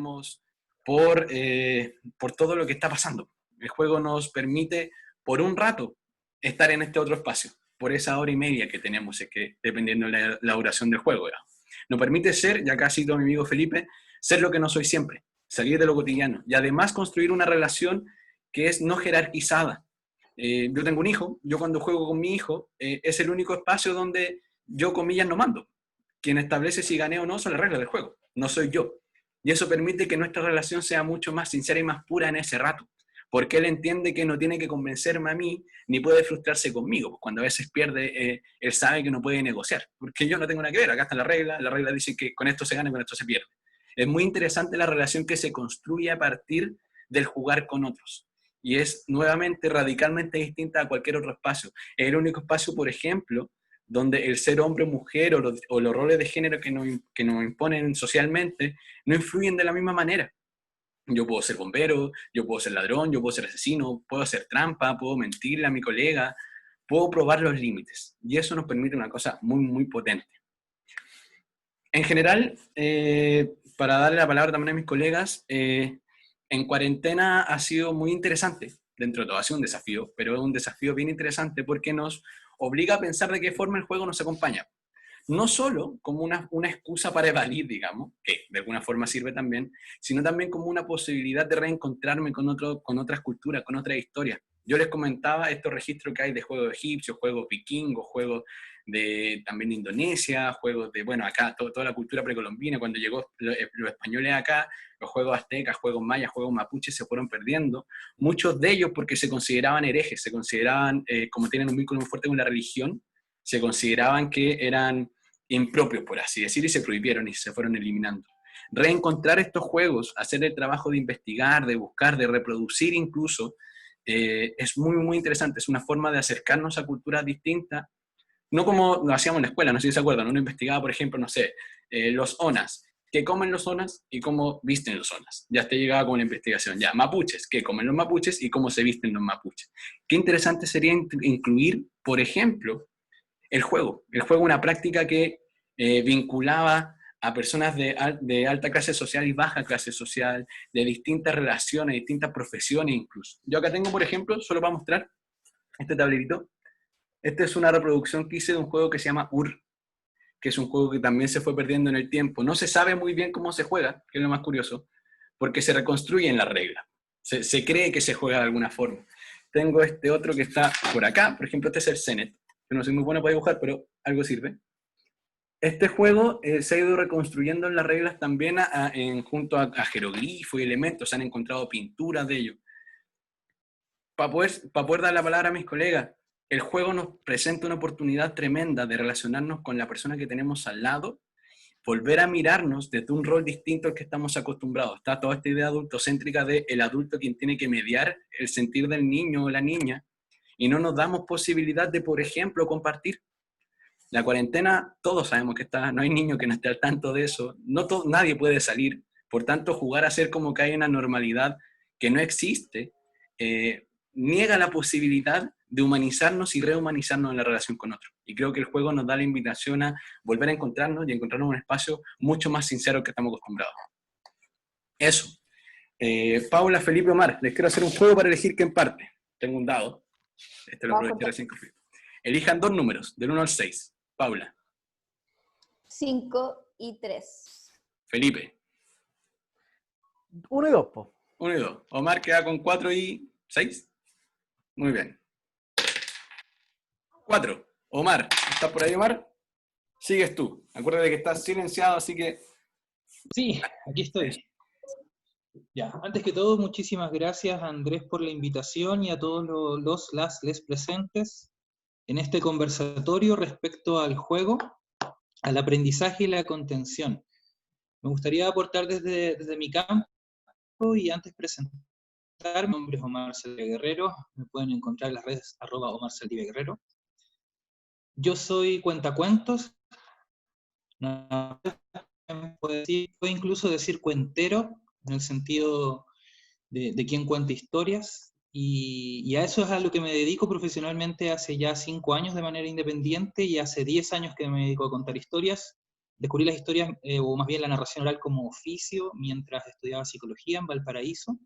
tenemos, por todo lo que está pasando. El juego nos permite, por un rato, estar en este otro espacio, por esa hora y media que tenemos, es que, dependiendo de la duración del juego. ¿Ya? Nos permite ser, ya casi todo mi amigo Felipe, ser lo que no soy siempre, salir de lo cotidiano, y además construir una relación que es no jerarquizada. Yo tengo un hijo, yo cuando juego con mi hijo, es el único espacio donde yo, comillas, no mando. Quien establece si gané o no son las reglas del juego, no soy yo. Y eso permite que nuestra relación sea mucho más sincera y más pura en ese rato, porque él entiende que no tiene que convencerme a mí, ni puede frustrarse conmigo. Cuando a veces pierde, él sabe que no puede negociar, porque yo no tengo nada que ver, acá está la regla dice que con esto se gana y con esto se pierde. Es muy interesante la relación que se construye a partir del jugar con otros. Y es nuevamente radicalmente distinta a cualquier otro espacio. Es el único espacio, por ejemplo, donde el ser hombre o mujer o los roles de género que nos imponen socialmente no influyen de la misma manera. Yo puedo ser bombero, yo puedo ser ladrón, yo puedo ser asesino, puedo hacer trampa, puedo mentirle a mi colega, puedo probar los límites. Y eso nos permite una cosa muy, muy potente. En general, para darle la palabra también a mis colegas, en cuarentena ha sido muy interesante, dentro de todo ha sido un desafío, pero es un desafío bien interesante porque nos obliga a pensar de qué forma el juego nos acompaña. No solo como una excusa para evadir, digamos, que de alguna forma sirve también, sino también como una posibilidad de reencontrarme con otras culturas, con otras historias. Yo les comentaba estos registros que hay de juegos egipcios, juegos vikingos, juegos también de Indonesia, juegos de, bueno, acá toda la cultura precolombina, cuando llegó los españoles acá, los juegos aztecas, juegos mayas, juegos mapuches se fueron perdiendo, muchos de ellos porque se consideraban herejes, se consideraban, como tienen un vínculo muy fuerte con la religión, se consideraban que eran impropios, por así decir, y se prohibieron y se fueron eliminando. Reencontrar estos juegos, hacer el trabajo de investigar, de buscar, de reproducir incluso, es muy, muy interesante. Es una forma de acercarnos a culturas distintas, no como lo hacíamos en la escuela, no sé si se acuerdan, uno investigaba, por ejemplo, no sé, los onas, qué comen los onas y cómo visten los onas. Ya te llegaba con la investigación. Ya, mapuches, qué comen los mapuches y cómo se visten los mapuches. Qué interesante sería incluir, por ejemplo, el juego. El juego es una práctica que vinculaba a personas de alta clase social y baja clase social, de distintas relaciones, distintas profesiones incluso. Yo acá tengo, por ejemplo, solo para mostrar este tablerito. Esta es una reproducción que hice de un juego que se llama UR, que es un juego que también se fue perdiendo en el tiempo. No se sabe muy bien cómo se juega, que es lo más curioso, porque se reconstruyen las reglas. Se cree que se juega de alguna forma. Tengo este otro que está por acá, por ejemplo, este es el Senet. Yo no soy muy bueno para dibujar, pero algo sirve. Este juego se ha ido reconstruyendo en las reglas también junto a jeroglifos y elementos. Se han encontrado pinturas de ellos. Para poder dar la palabra a mis colegas, el juego nos presenta una oportunidad tremenda de relacionarnos con la persona que tenemos al lado, volver a mirarnos desde un rol distinto al que estamos acostumbrados. Está toda esta idea adultocéntrica de el adulto quien tiene que mediar el sentir del niño o la niña, y no nos damos posibilidad de, por ejemplo, compartir. La cuarentena, todos sabemos que no hay niño que no esté al tanto de eso, nadie puede salir, por tanto jugar a hacer como que hay una normalidad que no existe, niega la posibilidad de humanizarnos y rehumanizarnos en la relación con otros. Y creo que el juego nos da la invitación a volver a encontrarnos y encontrarnos en un espacio mucho más sincero que estamos acostumbrados. Eso. Paula, Felipe, Omar, les quiero hacer un juego para elegir qué parte. Tengo un dado. Este lo aproveché recién. Elijan dos números, del 1 al 6. Paula. 5 y 3. Felipe. 1 y 2, po. 1 y 2. Omar queda con 4 y 6. Muy bien. 4. Omar, ¿estás por ahí, Omar? Sigues tú. Acuérdate que estás silenciado, así que... Sí, aquí estoy. Ya, antes que todo, muchísimas gracias a Andrés por la invitación y a todos les presentes en este conversatorio respecto al juego, al aprendizaje y la contención. Me gustaría aportar desde mi campo y antes presentar. Mi nombre es Omar Saldivia Guerrero, me pueden encontrar en las redes @Omar Saldivia Guerrero. Yo soy cuentacuentos, puedo incluso decir cuentero, en el sentido de quien cuenta historias, y a eso es a lo que me dedico profesionalmente hace ya 5 años de manera independiente, y hace 10 años que me dedico a contar historias, Descubrí las historias, o más bien la narración oral como oficio, mientras estudiaba psicología en Valparaíso.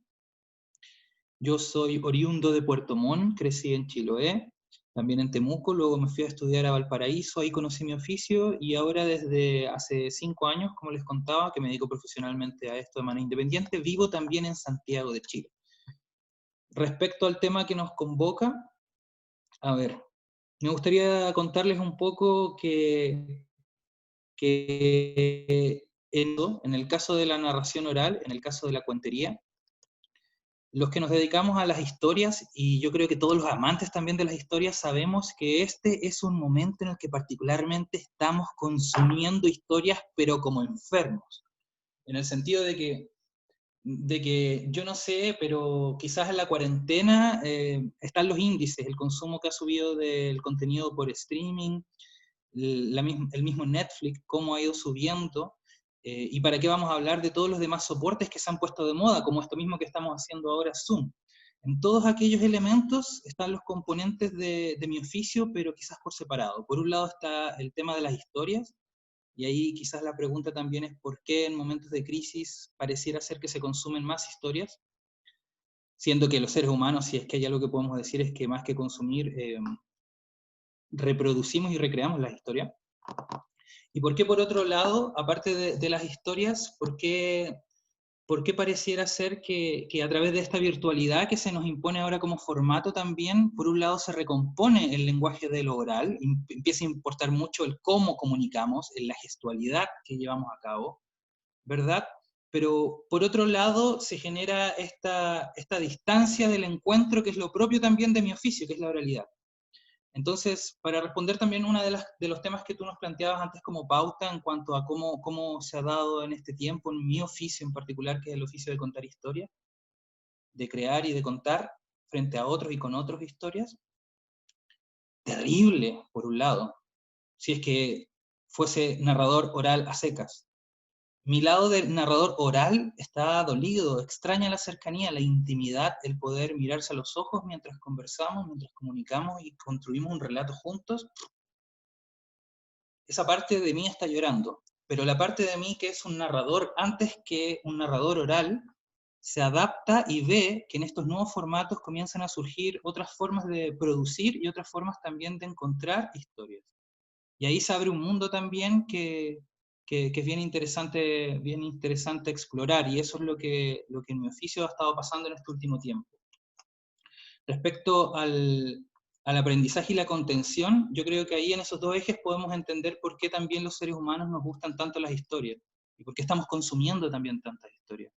Yo soy oriundo de Puerto Montt, crecí en Chiloé, también en Temuco, luego me fui a estudiar a Valparaíso, ahí conocí mi oficio, y ahora desde hace 5 años, como les contaba, que me dedico profesionalmente a esto de manera independiente, vivo también en Santiago de Chile. Respecto al tema que nos convoca, a ver, me gustaría contarles un poco que en el caso de la narración oral, en el caso de la cuentería, los que nos dedicamos a las historias, y yo creo que todos los amantes también de las historias, sabemos que este es un momento en el que particularmente estamos consumiendo historias, pero como enfermos, en el sentido de que yo no sé, pero quizás en la cuarentena están los índices, el consumo que ha subido del contenido por streaming, el mismo Netflix, cómo ha ido subiendo, y para qué vamos a hablar de todos los demás soportes que se han puesto de moda, como esto mismo que estamos haciendo ahora, Zoom. En todos aquellos elementos están los componentes de mi oficio, pero quizás por separado. Por un lado está el tema de las historias, y ahí quizás la pregunta también es por qué en momentos de crisis pareciera ser que se consumen más historias, siendo que los seres humanos, si es que hay algo que podemos decir, es que más que consumir, reproducimos y recreamos las historias. ¿Y por qué, por otro lado, aparte de las historias, por qué pareciera ser que a través de esta virtualidad que se nos impone ahora como formato también, por un lado se recompone el lenguaje de lo oral, empieza a importar mucho el cómo comunicamos, en la gestualidad que llevamos a cabo, ¿verdad? Pero por otro lado se genera esta distancia del encuentro que es lo propio también de mi oficio, que es la oralidad. Entonces, para responder también uno de los temas que tú nos planteabas antes como pauta en cuanto a cómo se ha dado en este tiempo, en mi oficio en particular, que es el oficio de contar historias, de crear y de contar frente a otros y con otros historias, terrible, por un lado, si es que fuese narrador oral a secas. Mi lado de narrador oral está dolido, extraña la cercanía, la intimidad, el poder mirarse a los ojos mientras conversamos, mientras comunicamos y construimos un relato juntos. Esa parte de mí está llorando, pero la parte de mí que es un narrador, antes que un narrador oral, se adapta y ve que en estos nuevos formatos comienzan a surgir otras formas de producir y otras formas también de encontrar historias. Y ahí se abre un mundo también que es bien interesante explorar, y eso es lo que en mi oficio ha estado pasando en este último tiempo. Respecto al aprendizaje y la contención, yo creo que ahí en esos dos ejes podemos entender por qué también los seres humanos nos gustan tanto las historias, y por qué estamos consumiendo también tantas historias.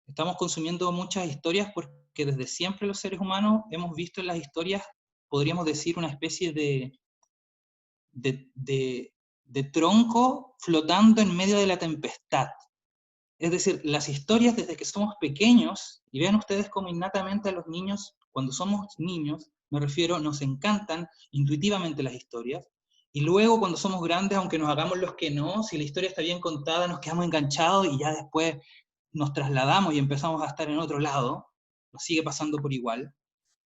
Estamos consumiendo muchas historias porque desde siempre los seres humanos hemos visto en las historias, podríamos decir, una especie de, de, de tronco flotando en medio de la tempestad. Es decir, las historias desde que somos pequeños, y vean ustedes cómo innatamente a los niños, cuando somos niños, me refiero, nos encantan intuitivamente las historias, y luego cuando somos grandes, aunque nos hagamos los que no, si la historia está bien contada, nos quedamos enganchados y ya después nos trasladamos y empezamos a estar en otro lado, nos sigue pasando por igual,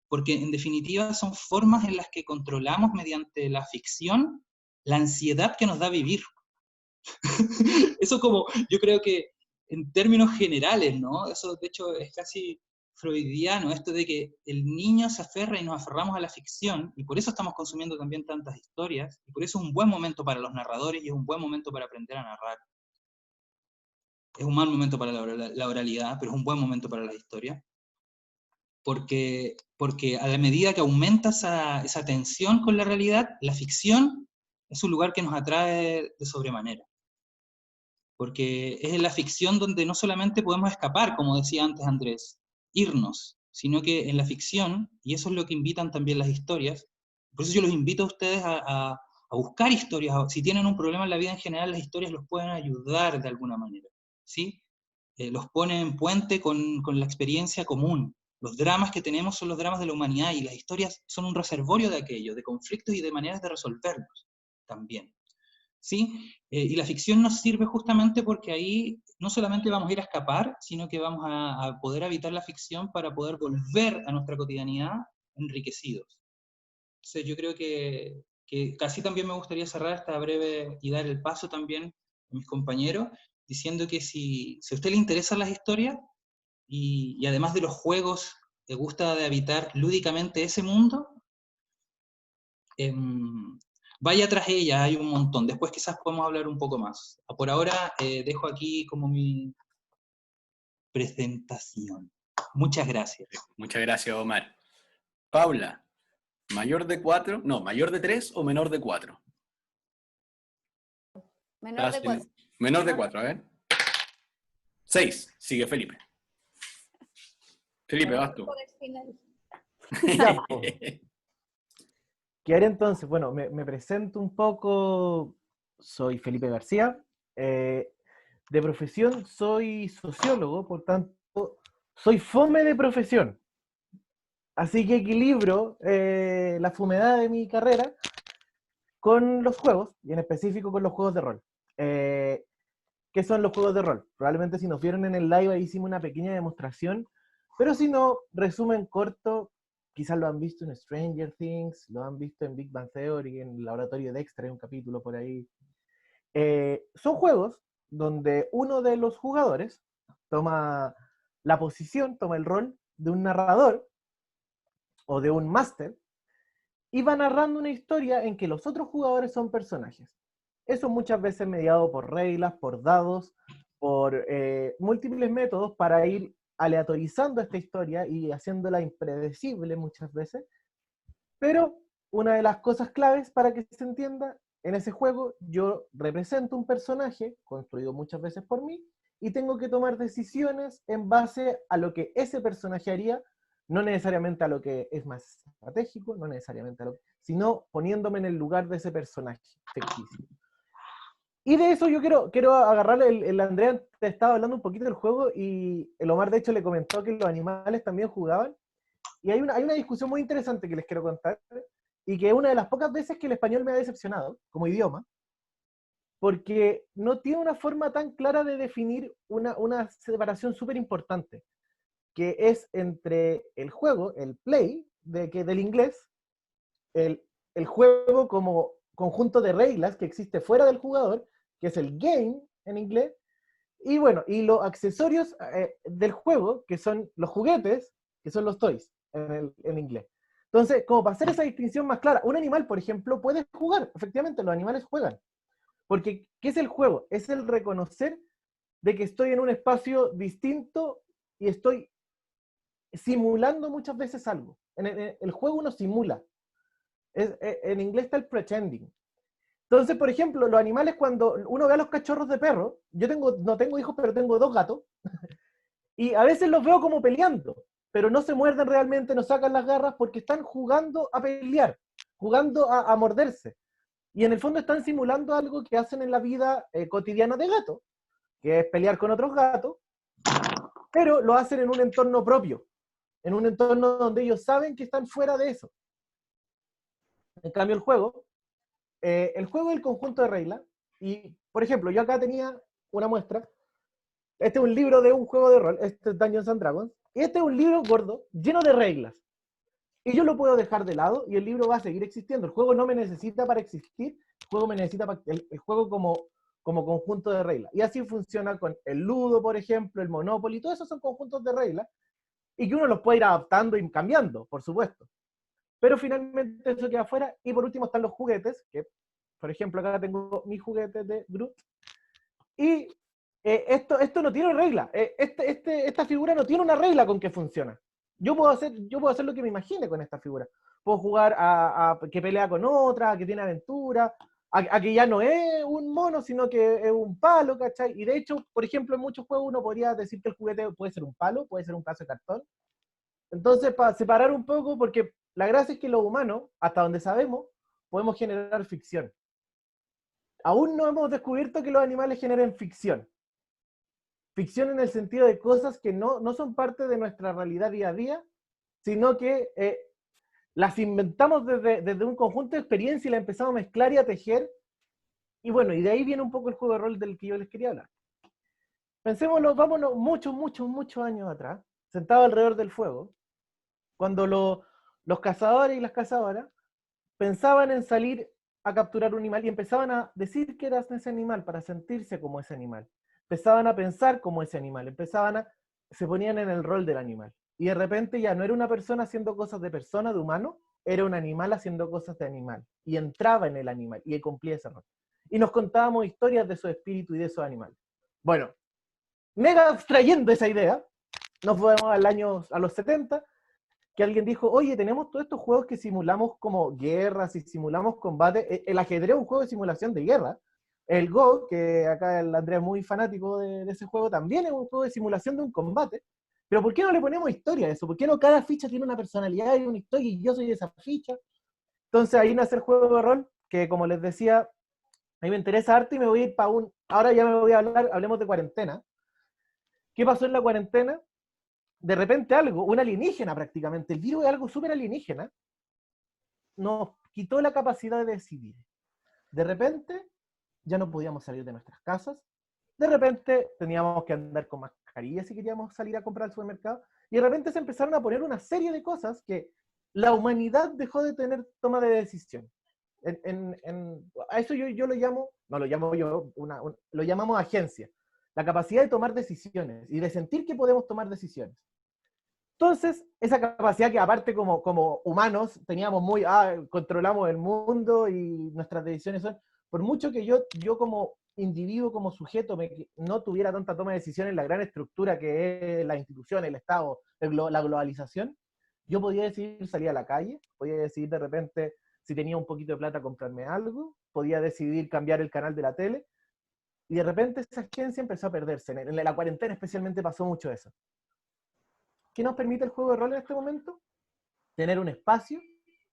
porque en definitiva son formas en las que controlamos mediante la ficción la ansiedad que nos da vivir. Eso como, yo creo que en términos generales, ¿no? Eso de hecho es casi freudiano, esto de que el niño se aferra y nos aferramos a la ficción, y por eso estamos consumiendo también tantas historias, y por eso es un buen momento para los narradores y es un buen momento para aprender a narrar. Es un mal momento para la oralidad, pero es un buen momento para la historia. Porque a la medida que aumenta esa tensión con la realidad, la ficción es un lugar que nos atrae de sobremanera. Porque es en la ficción donde no solamente podemos escapar, como decía antes Andrés, irnos, sino que en la ficción, y eso es lo que invitan también las historias, por eso yo los invito a ustedes a buscar historias, si tienen un problema en la vida en general, las historias los pueden ayudar de alguna manera, ¿sí? Los ponen en puente con la experiencia común. Los dramas que tenemos son los dramas de la humanidad, y las historias son un reservorio de aquello, de conflictos y de maneras de resolverlos también. ¿Sí? Y la ficción nos sirve justamente porque ahí no solamente vamos a ir a escapar, sino que vamos a poder habitar la ficción para poder volver a nuestra cotidianidad enriquecidos. Entonces yo creo que que casi también me gustaría cerrar esta breve y dar el paso también a mis compañeros, diciendo que si a usted le interesan las historias y además de los juegos, le gusta de habitar lúdicamente ese mundo, vaya tras ella, hay un montón. Después quizás podemos hablar un poco más. Por ahora dejo aquí como mi presentación. Muchas gracias. Muchas gracias, Omar. Paula, ¿mayor de 4? No, ¿mayor de 3 o menor de 4? Menor de 4. Menor de 4, a ver. 6, sigue Felipe. Felipe, vas tú. Ya, po. ¿Qué haré entonces? Bueno, me presento un poco. Soy Felipe García. De profesión soy sociólogo, por tanto, soy fome de profesión. Así que equilibro la fumedad de mi carrera con los juegos, y en específico con los juegos de rol. ¿Qué son los juegos de rol? Probablemente si nos vieron en el live ahí hicimos una pequeña demostración, pero si no, resumen corto, quizás lo han visto en Stranger Things, lo han visto en Big Bang Theory, en el laboratorio de Dexter, hay un capítulo por ahí. Son juegos donde uno de los jugadores toma la posición, toma el rol de un narrador o de un máster y va narrando una historia en que los otros jugadores son personajes. Eso muchas veces mediado por reglas, por dados, por múltiples métodos para ir aleatorizando esta historia y haciéndola impredecible muchas veces. Pero una de las cosas claves para que se entienda, en ese juego yo represento un personaje construido muchas veces por mí y tengo que tomar decisiones en base a lo que ese personaje haría, no necesariamente a lo que es más estratégico, no necesariamente a lo que, sino poniéndome en el lugar de ese personaje ficticio. Y de eso yo quiero agarrar, el Andrea te estaba hablando un poquito del juego y el Omar de hecho le comentó que los animales también jugaban. Y hay una discusión muy interesante que les quiero contar, y que es una de las pocas veces que el español me ha decepcionado como idioma, porque no tiene una forma tan clara de definir una separación súper importante, que es entre el juego, el play, del inglés, el juego como conjunto de reglas que existe fuera del jugador, que es el game en inglés, y bueno, y los accesorios del juego, que son los juguetes, que son los toys en inglés. Entonces, como para hacer esa distinción más clara, un animal, por ejemplo, puede jugar, efectivamente, los animales juegan. Porque, ¿qué es el juego? Es el reconocer de que estoy en un espacio distinto y estoy simulando muchas veces algo. En el juego uno simula. En inglés está el pretending. Entonces, por ejemplo, los animales, cuando uno ve a los cachorros de perro, yo no tengo hijos, pero tengo 2 gatos, y a veces los veo como peleando, pero no se muerden realmente, no sacan las garras porque están jugando a pelear, jugando a morderse. Y en el fondo están simulando algo que hacen en la vida cotidiana de gato, que es pelear con otros gatos, pero lo hacen en un entorno propio, en un entorno donde ellos saben que están fuera de eso. En cambio, el juego es el conjunto de reglas, y por ejemplo, yo acá tenía una muestra. Este es un libro de un juego de rol, este es Dungeons and Dragons, y este es un libro gordo, lleno de reglas. Y yo lo puedo dejar de lado y el libro va a seguir existiendo. El juego no me necesita para existir, el juego me necesita para el juego como conjunto de reglas. Y así funciona con el Ludo, por ejemplo, el Monopoly, todos esos son conjuntos de reglas, y que uno los puede ir adaptando y cambiando, por supuesto. Pero finalmente eso queda afuera. Y por último están los juguetes, que por ejemplo acá tengo mi juguete de Groot. Y esto no tiene regla. Esta figura no tiene una regla con que funciona. Yo puedo hacer lo que me imagine con esta figura. Puedo jugar a que pelea con otra, a que tiene aventura, a que ya no es un mono, sino que es un palo, ¿cachai? Y de hecho, por ejemplo, en muchos juegos uno podría decir que el juguete puede ser un palo, puede ser un pedazo de cartón. Entonces, para separar un poco, porque la gracia es que los humanos, hasta donde sabemos, podemos generar ficción. Aún no hemos descubierto que los animales generen ficción. Ficción en el sentido de cosas que no son parte de nuestra realidad día a día, sino que las inventamos desde un conjunto de experiencias y las empezamos a mezclar y a tejer. Y bueno, y de ahí viene un poco el juego de rol del que yo les quería hablar. Pensémoslo, vámonos muchos años atrás, sentados alrededor del fuego, cuando los cazadores y las cazadoras pensaban en salir a capturar un animal y empezaban a decir que era ese animal para sentirse como ese animal. Empezaban a pensar como ese animal, se ponían en el rol del animal. Y de repente ya no era una persona haciendo cosas de persona, de humano, era un animal haciendo cosas de animal. Y entraba en el animal y cumplía ese rol. Y nos contábamos historias de su espíritu y de esos animales. Bueno, mega abstrayendo esa idea, nos fuimos a los 70, que alguien dijo, oye, tenemos todos estos juegos que simulamos como guerras y simulamos combate. El ajedrez es un juego de simulación de guerra. El Go, que acá el Andrés es muy fanático de ese juego, también es un juego de simulación de un combate. Pero ¿por qué no le ponemos historia a eso? ¿Por qué no cada ficha tiene una personalidad y una historia y yo soy esa ficha? Entonces ahí nace el juego de rol, que como les decía, a mí me interesa harto y me voy a ir para un... Ahora ya me voy a hablar, hablemos de cuarentena. ¿Qué pasó en la cuarentena? De repente algo, un alienígena prácticamente, el virus es algo súper alienígena, nos quitó la capacidad de decidir. De repente ya no podíamos salir de nuestras casas, de repente teníamos que andar con mascarillas si queríamos salir a comprar al supermercado, y de repente se empezaron a poner una serie de cosas que la humanidad dejó de tener toma de decisión. A eso yo lo llamo, no lo llamo yo, lo llamamos agencia, la capacidad de tomar decisiones y de sentir que podemos tomar decisiones. Entonces, esa capacidad que aparte como humanos teníamos controlamos el mundo y nuestras decisiones son, por mucho que yo como individuo, como sujeto, no tuviera tanta toma de decisiones en la gran estructura que es la institución, el Estado, la globalización, yo podía decidir salir a la calle, podía decidir de repente si tenía un poquito de plata comprarme algo, podía decidir cambiar el canal de la tele, y de repente esa agencia empezó a perderse. En la cuarentena especialmente pasó mucho eso. ¿Qué nos permite el juego de rol en este momento? Tener un espacio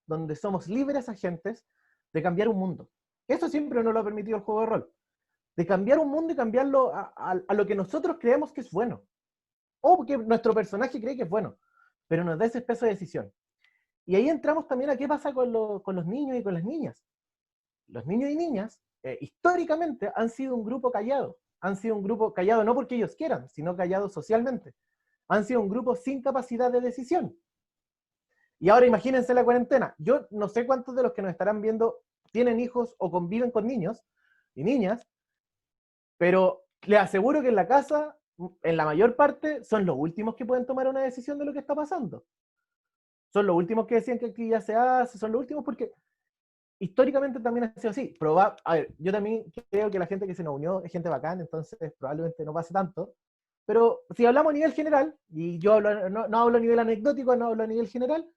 donde somos libres agentes de cambiar un mundo. Eso siempre nos lo ha permitido el juego de rol. De cambiar un mundo y cambiarlo a lo que nosotros creemos que es bueno. O que nuestro personaje cree que es bueno. Pero nos da ese espacio de decisión. Y ahí entramos también a qué pasa con los niños y con las niñas. Los niños y niñas, históricamente, han sido un grupo callado. Han sido un grupo callado no porque ellos quieran, sino callado socialmente. Han sido un grupo sin capacidad de decisión. Y ahora imagínense la cuarentena. Yo no sé cuántos de los que nos estarán viendo tienen hijos o conviven con niños y niñas, pero les aseguro que en la casa, en la mayor parte, son los últimos que pueden tomar una decisión de lo que está pasando. Son los últimos que decían que actividad se hace, son los últimos porque históricamente también ha sido así. A ver, yo también creo que la gente que se nos unió es gente bacán, entonces probablemente no pase tanto. Pero si hablamos a nivel general, y yo no hablo a nivel anecdótico, no hablo a nivel general,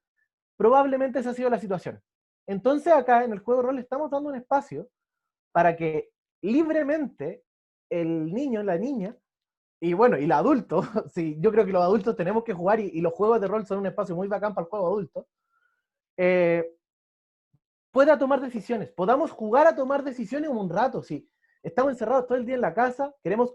probablemente esa ha sido la situación. Entonces acá en el juego de rol estamos dando un espacio para que libremente el niño, la niña, y bueno, y el adulto, sí, yo creo que los adultos tenemos que jugar y los juegos de rol son un espacio muy bacán para el juego adulto, eh, pueda tomar decisiones, podamos jugar a tomar decisiones un rato, sí. Estamos encerrados todo el día en la casa, queremos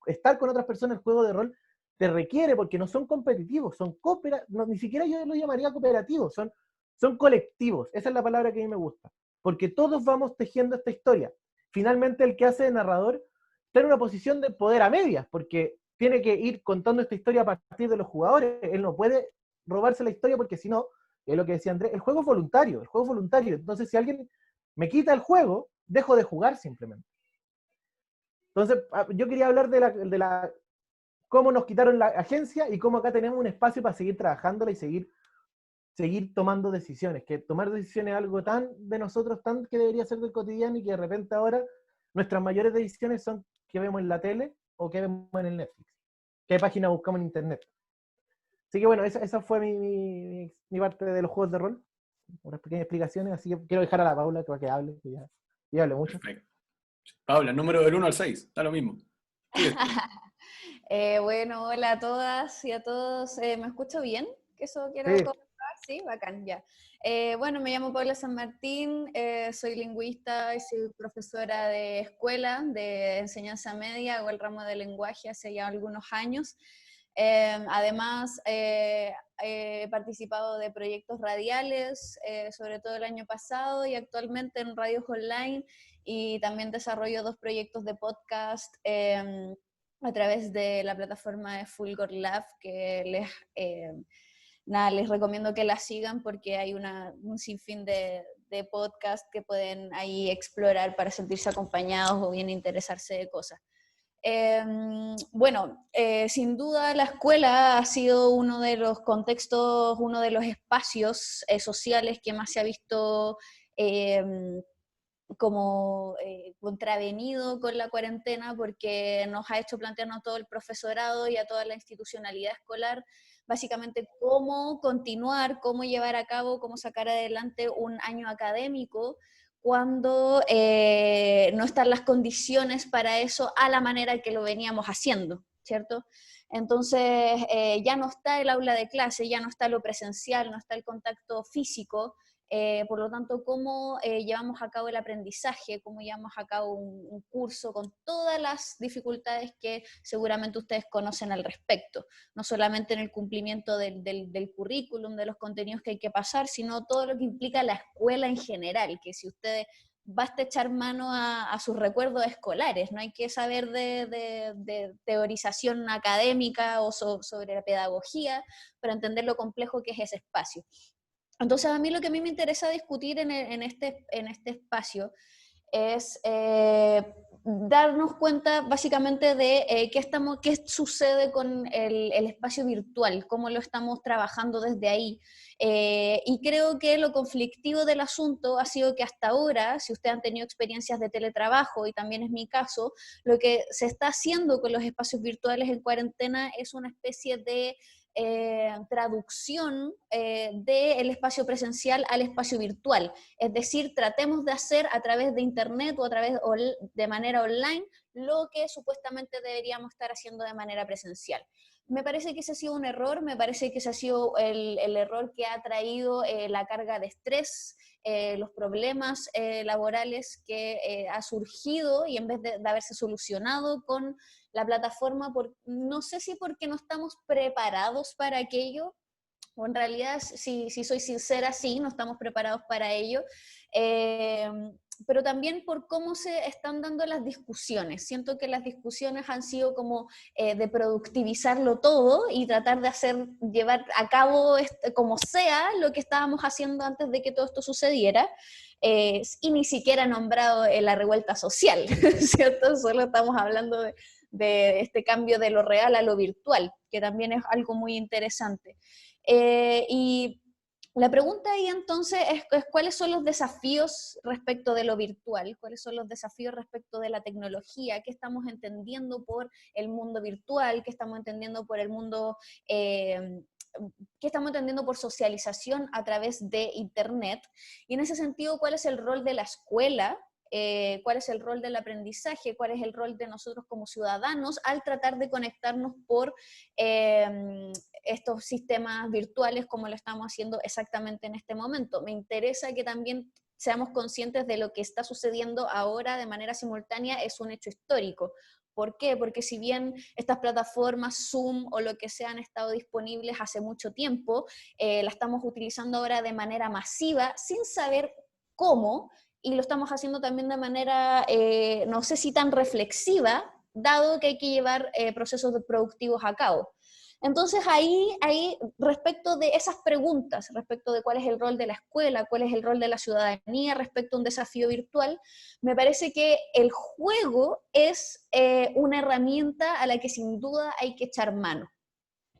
estar con otras personas, el juego de rol te requiere, porque no son competitivos, son cooperativos, ni siquiera yo lo llamaría cooperativos, son colectivos, esa es la palabra que a mí me gusta, porque todos vamos tejiendo esta historia. Finalmente el que hace de narrador está en una posición de poder a medias, porque tiene que ir contando esta historia a partir de los jugadores, él no puede robarse la historia porque si no, es lo que decía Andrés, el juego es voluntario, entonces si alguien me quita el juego, dejo de jugar simplemente. Entonces, yo quería hablar de cómo nos quitaron la agencia y cómo acá tenemos un espacio para seguir trabajándola y seguir tomando decisiones, que tomar decisiones es algo tan de nosotros, tan que debería ser del cotidiano y que de repente ahora nuestras mayores decisiones son qué vemos en la tele o qué vemos en el Netflix, qué página buscamos en internet. Así que bueno, esa fue mi parte de los juegos de rol, unas pequeñas explicaciones, así que quiero dejar a la Paula que hable, que ya hable mucho. Perfecto. Paula, número del 1 al 6, está lo mismo. Bueno, hola a todas y a todos. ¿Me escucho bien? ¿Que eso quiero Sí. comentar? Sí, bacán, ya. Bueno, me llamo Paula San Martín, soy lingüista y soy profesora de escuela de enseñanza media, hago el ramo de lenguaje hace ya algunos años. Además, he participado de proyectos radiales, sobre todo el año pasado y actualmente en radios online, y también desarrollo 2 proyectos de podcast a través de la plataforma de Fulgor Lab, que nada, les recomiendo que la sigan porque hay un sinfín de podcasts que pueden ahí explorar para sentirse acompañados o bien interesarse de cosas. Bueno, sin duda la escuela ha sido uno de los contextos, uno de los espacios sociales que más se ha visto como contravenido con la cuarentena, porque nos ha hecho plantearnos todo el profesorado y a toda la institucionalidad escolar, básicamente cómo continuar, cómo llevar a cabo, cómo sacar adelante un año académico cuando no están las condiciones para eso a la manera que lo veníamos haciendo, ¿cierto? Entonces ya no está el aula de clase, ya no está lo presencial, no está el contacto físico. Por lo tanto, cómo llevamos a cabo el aprendizaje, cómo llevamos a cabo un curso con todas las dificultades que seguramente ustedes conocen al respecto, no solamente en el cumplimiento del currículum, de los contenidos que hay que pasar, sino todo lo que implica la escuela en general, que si ustedes basta echar mano a sus recuerdos escolares, no hay que saber de teorización académica o sobre la pedagogía para entender lo complejo que es ese espacio. Entonces, a mí lo que a mí me interesa discutir en este espacio es darnos cuenta básicamente de qué sucede con el espacio virtual, cómo lo estamos trabajando desde ahí. Y creo que lo conflictivo del asunto ha sido que hasta ahora, si ustedes han tenido experiencias de teletrabajo, y también es mi caso, lo que se está haciendo con los espacios virtuales en cuarentena es una especie de traducción del espacio presencial al espacio virtual. Es decir, tratemos de hacer a través de internet o a través de manera online lo que supuestamente deberíamos estar haciendo de manera presencial. Me parece que ese ha sido un error, me parece que ese ha sido el error que ha traído la carga de estrés, los problemas laborales que ha surgido y en vez de haberse solucionado con la plataforma, no sé si porque no estamos preparados para aquello, o en realidad, si soy sincera, sí, no estamos preparados para ello, pero también por cómo se están dando las discusiones. Siento que las discusiones han sido como de productivizarlo todo y tratar de llevar a cabo como sea lo que estábamos haciendo antes de que todo esto sucediera, y ni siquiera he nombrado la revuelta social, ¿cierto? Solo estamos hablando de este cambio de lo real a lo virtual, que también es algo muy interesante. Y la pregunta ahí entonces es cuáles son los desafíos respecto de lo virtual, cuáles son los desafíos respecto de la tecnología, qué estamos entendiendo por el mundo virtual, qué estamos entendiendo por el mundo, qué estamos entendiendo por socialización a través de Internet, y en ese sentido, cuál es el rol de la escuela, cuál es el rol del aprendizaje, cuál es el rol de nosotros como ciudadanos al tratar de conectarnos por estos sistemas virtuales como lo estamos haciendo exactamente en este momento. Me interesa que también seamos conscientes de lo que está sucediendo ahora de manera simultánea, es un hecho histórico. ¿Por qué? Porque si bien estas plataformas, Zoom o lo que sea, han estado disponibles hace mucho tiempo, la estamos utilizando ahora de manera masiva, sin saber cómo, y lo estamos haciendo también de manera, no sé si tan reflexiva, dado que hay que llevar procesos productivos a cabo. Entonces ahí, respecto de esas preguntas, respecto de cuál es el rol de la escuela, cuál es el rol de la ciudadanía respecto a un desafío virtual, me parece que el juego es una herramienta a la que sin duda hay que echar mano.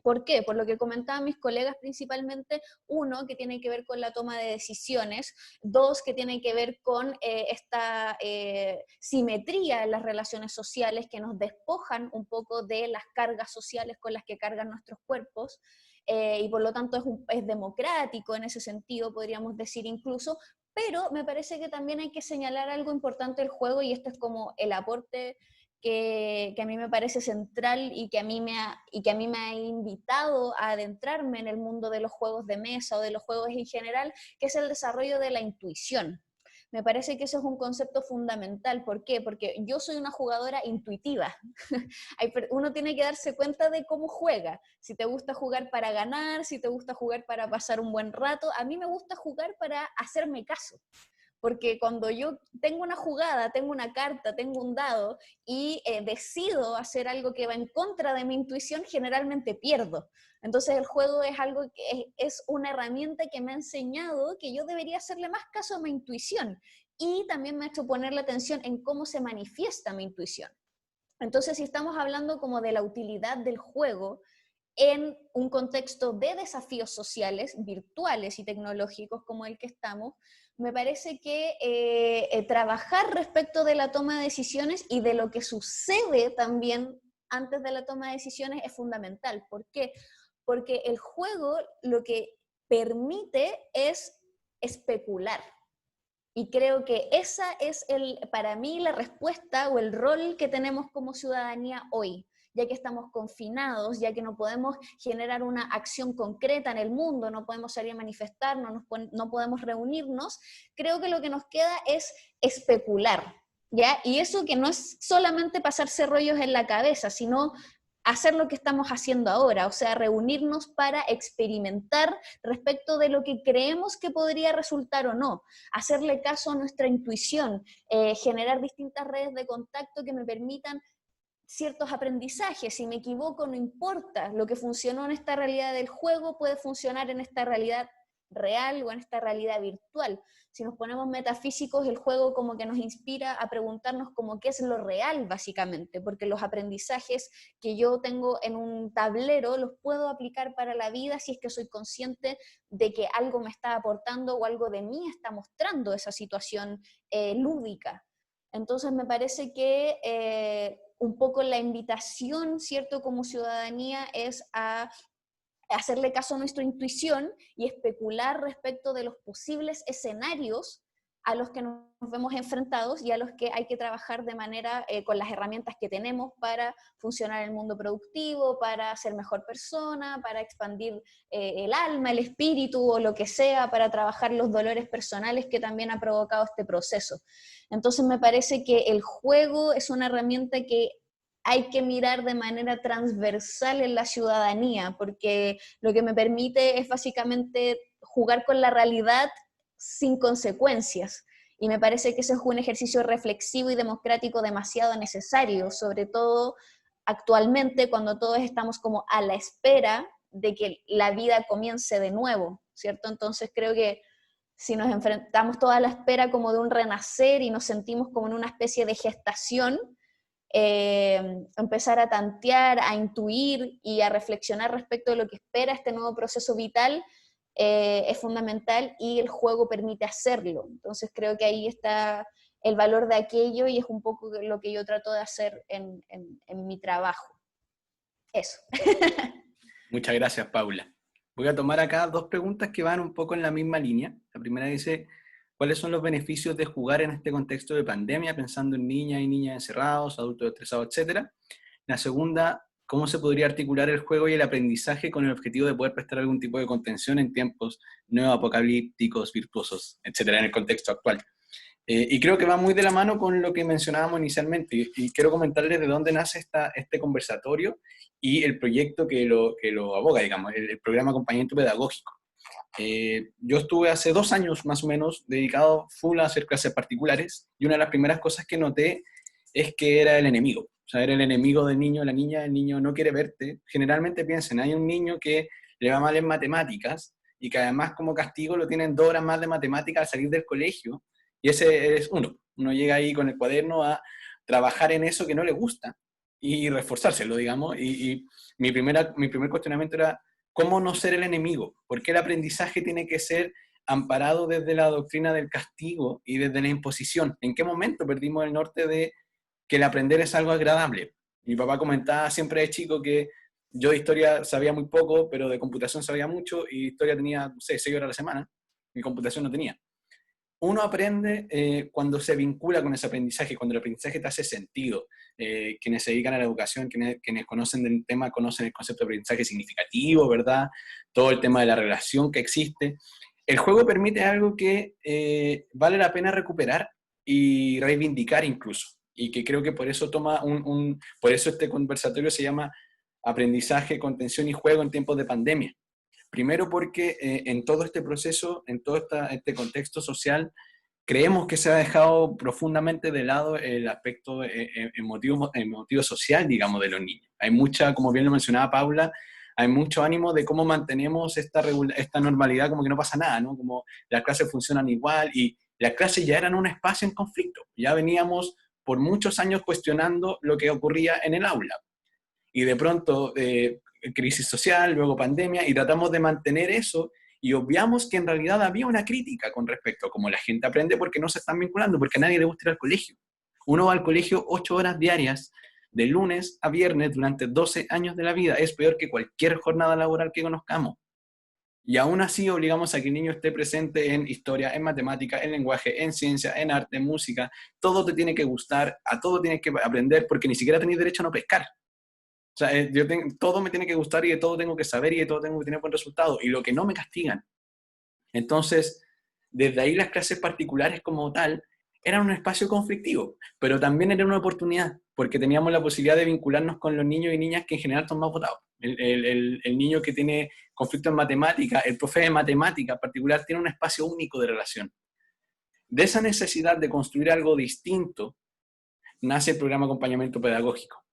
¿Por qué? Por lo que comentaban mis colegas principalmente, uno, que tiene que ver con la toma de decisiones, dos, que tiene que ver con esta simetría en las relaciones sociales que nos despojan un poco de las cargas sociales con las que cargan nuestros cuerpos, y por lo tanto es democrático en ese sentido, podríamos decir incluso, pero me parece que también hay que señalar algo importante del juego, y esto es como el aporte que a mí me parece central y que a mí me ha invitado a adentrarme en el mundo de los juegos de mesa o de los juegos en general, que es el desarrollo de la intuición. Me parece que eso es un concepto fundamental. ¿Por qué? Porque yo soy una jugadora intuitiva. Uno tiene que darse cuenta de cómo juega. Si te gusta jugar para ganar, si te gusta jugar para pasar un buen rato. A mí me gusta jugar para hacerme caso. Porque cuando yo tengo una jugada, tengo una carta, tengo un dado y decido hacer algo que va en contra de mi intuición, generalmente pierdo. Entonces el juego es algo que es una herramienta que me ha enseñado que yo debería hacerle más caso a mi intuición, y también me ha hecho ponerle atención en cómo se manifiesta mi intuición. Entonces, si estamos hablando como de la utilidad del juego en un contexto de desafíos sociales, virtuales y tecnológicos como el que estamos, me parece que trabajar respecto de la toma de decisiones y de lo que sucede también antes de la toma de decisiones es fundamental. ¿Por qué? Porque el juego lo que permite es especular. Y creo que esa es, para mí, la respuesta o el rol que tenemos como ciudadanía hoy, ya que estamos confinados, ya que no podemos generar una acción concreta en el mundo, no podemos salir a manifestarnos, no podemos reunirnos. Creo que lo que nos queda es especular, ¿ya? Y eso que no es solamente pasarse rollos en la cabeza, sino hacer lo que estamos haciendo ahora, o sea, reunirnos para experimentar respecto de lo que creemos que podría resultar o no, hacerle caso a nuestra intuición, generar distintas redes de contacto que me permitan ciertos aprendizajes. Si me equivoco, no importa, lo que funcionó en esta realidad del juego puede funcionar en esta realidad real o en esta realidad virtual. Si nos ponemos metafísicos, el juego como que nos inspira a preguntarnos como qué es lo real, básicamente, porque los aprendizajes que yo tengo en un tablero los puedo aplicar para la vida si es que soy consciente de que algo me está aportando o algo de mí está mostrando esa situación lúdica. Entonces me parece que un poco la invitación, ¿cierto?, como ciudadanía es a hacerle caso a nuestra intuición y especular respecto de los posibles escenarios a los que nos vemos enfrentados y a los que hay que trabajar de manera con las herramientas que tenemos para funcionar en el mundo productivo, para ser mejor persona, para expandir el alma, el espíritu o lo que sea, para trabajar los dolores personales que también ha provocado este proceso. Entonces me parece que el juego es una herramienta que hay que mirar de manera transversal en la ciudadanía, porque lo que me permite es básicamente jugar con la realidad sin consecuencias. Y me parece que ese es un ejercicio reflexivo y democrático demasiado necesario, sobre todo actualmente cuando todos estamos como a la espera de que la vida comience de nuevo, ¿cierto? Entonces creo que si nos enfrentamos toda a la espera como de un renacer y nos sentimos como en una especie de gestación, empezar a tantear, a intuir y a reflexionar respecto de lo que espera este nuevo proceso vital es fundamental, y el juego permite hacerlo. Entonces creo que ahí está el valor de aquello y es un poco lo que yo trato de hacer en mi trabajo. Eso. Muchas gracias, Paula. Voy a tomar acá dos preguntas que van un poco en la misma línea. La primera dice: ¿cuáles son los beneficios de jugar en este contexto de pandemia, pensando en niñas y niñas encerrados, adultos estresados, etcétera? La segunda: ¿cómo se podría articular el juego y el aprendizaje con el objetivo de poder prestar algún tipo de contención en tiempos neoapocalípticos, virtuosos, etcétera, en el contexto actual? Y creo que va muy de la mano con lo que mencionábamos inicialmente, y quiero comentarles de dónde nace este conversatorio y el proyecto que lo aboga, digamos, el programa de acompañamiento pedagógico. Yo estuve hace 2 años más o menos dedicado full a hacer clases particulares, y una de las primeras cosas que noté es que era el enemigo. O sea, era el enemigo del niño, la niña, el niño no quiere verte. Generalmente piensen, hay un niño que le va mal en matemáticas y que además como castigo lo tienen 2 horas más de matemáticas al salir del colegio, y ese es uno. Uno llega ahí con el cuaderno a trabajar en eso que no le gusta y reforzárselo, digamos. Y mi primer cuestionamiento era: ¿cómo no ser el enemigo? ¿Por qué el aprendizaje tiene que ser amparado desde la doctrina del castigo y desde la imposición? ¿En qué momento perdimos el norte de que el aprender es algo agradable? Mi papá comentaba siempre de chico que yo de historia sabía muy poco, pero de computación sabía mucho, y historia tenía, no sé, 6 horas a la semana, y computación no tenía. Uno aprende cuando se vincula con ese aprendizaje, cuando el aprendizaje te hace sentido. Quienes se dedican a la educación, quienes conocen del tema, conocen el concepto de aprendizaje significativo, ¿verdad? Todo el tema de la relación que existe. El juego permite algo que vale la pena recuperar y reivindicar incluso, y que creo que por eso por eso este conversatorio se llama Aprendizaje, Contención y Juego en tiempos de pandemia. Primero porque en todo este proceso, en todo este contexto social, creemos que se ha dejado profundamente de lado el aspecto emotivo social, digamos, de los niños. Hay mucha, como bien lo mencionaba Paula, hay mucho ánimo de cómo mantenemos esta normalidad, como que no pasa nada, ¿no? Como las clases funcionan igual y las clases ya eran un espacio en conflicto. Ya veníamos por muchos años cuestionando lo que ocurría en el aula. Y de pronto, crisis social, luego pandemia, y tratamos de mantener eso y obviamos que en realidad había una crítica con respecto a cómo la gente aprende porque no se están vinculando, porque a nadie le gusta ir al colegio. Uno va al colegio 8 horas diarias, de lunes a viernes, durante 12 años de la vida. Es peor que cualquier jornada laboral que conozcamos. Y aún así obligamos a que el niño esté presente en historia, en matemática, en lenguaje, en ciencia, en arte, en música. Todo te tiene que gustar, a todo tienes que aprender, porque ni siquiera tenéis derecho a no pescar. O sea, todo me tiene que gustar y de todo tengo que saber y de todo tengo que tener buen resultado. Y lo que no me castigan. Entonces, desde ahí las clases particulares como tal eran un espacio conflictivo, pero también era una oportunidad, porque teníamos la posibilidad de vincularnos con los niños y niñas que en general son más votados. El niño que tiene conflicto en matemática, el profe de matemática en particular, tiene un espacio único de relación. De esa necesidad de construir algo distinto, nace el programa de acompañamiento pedagógico.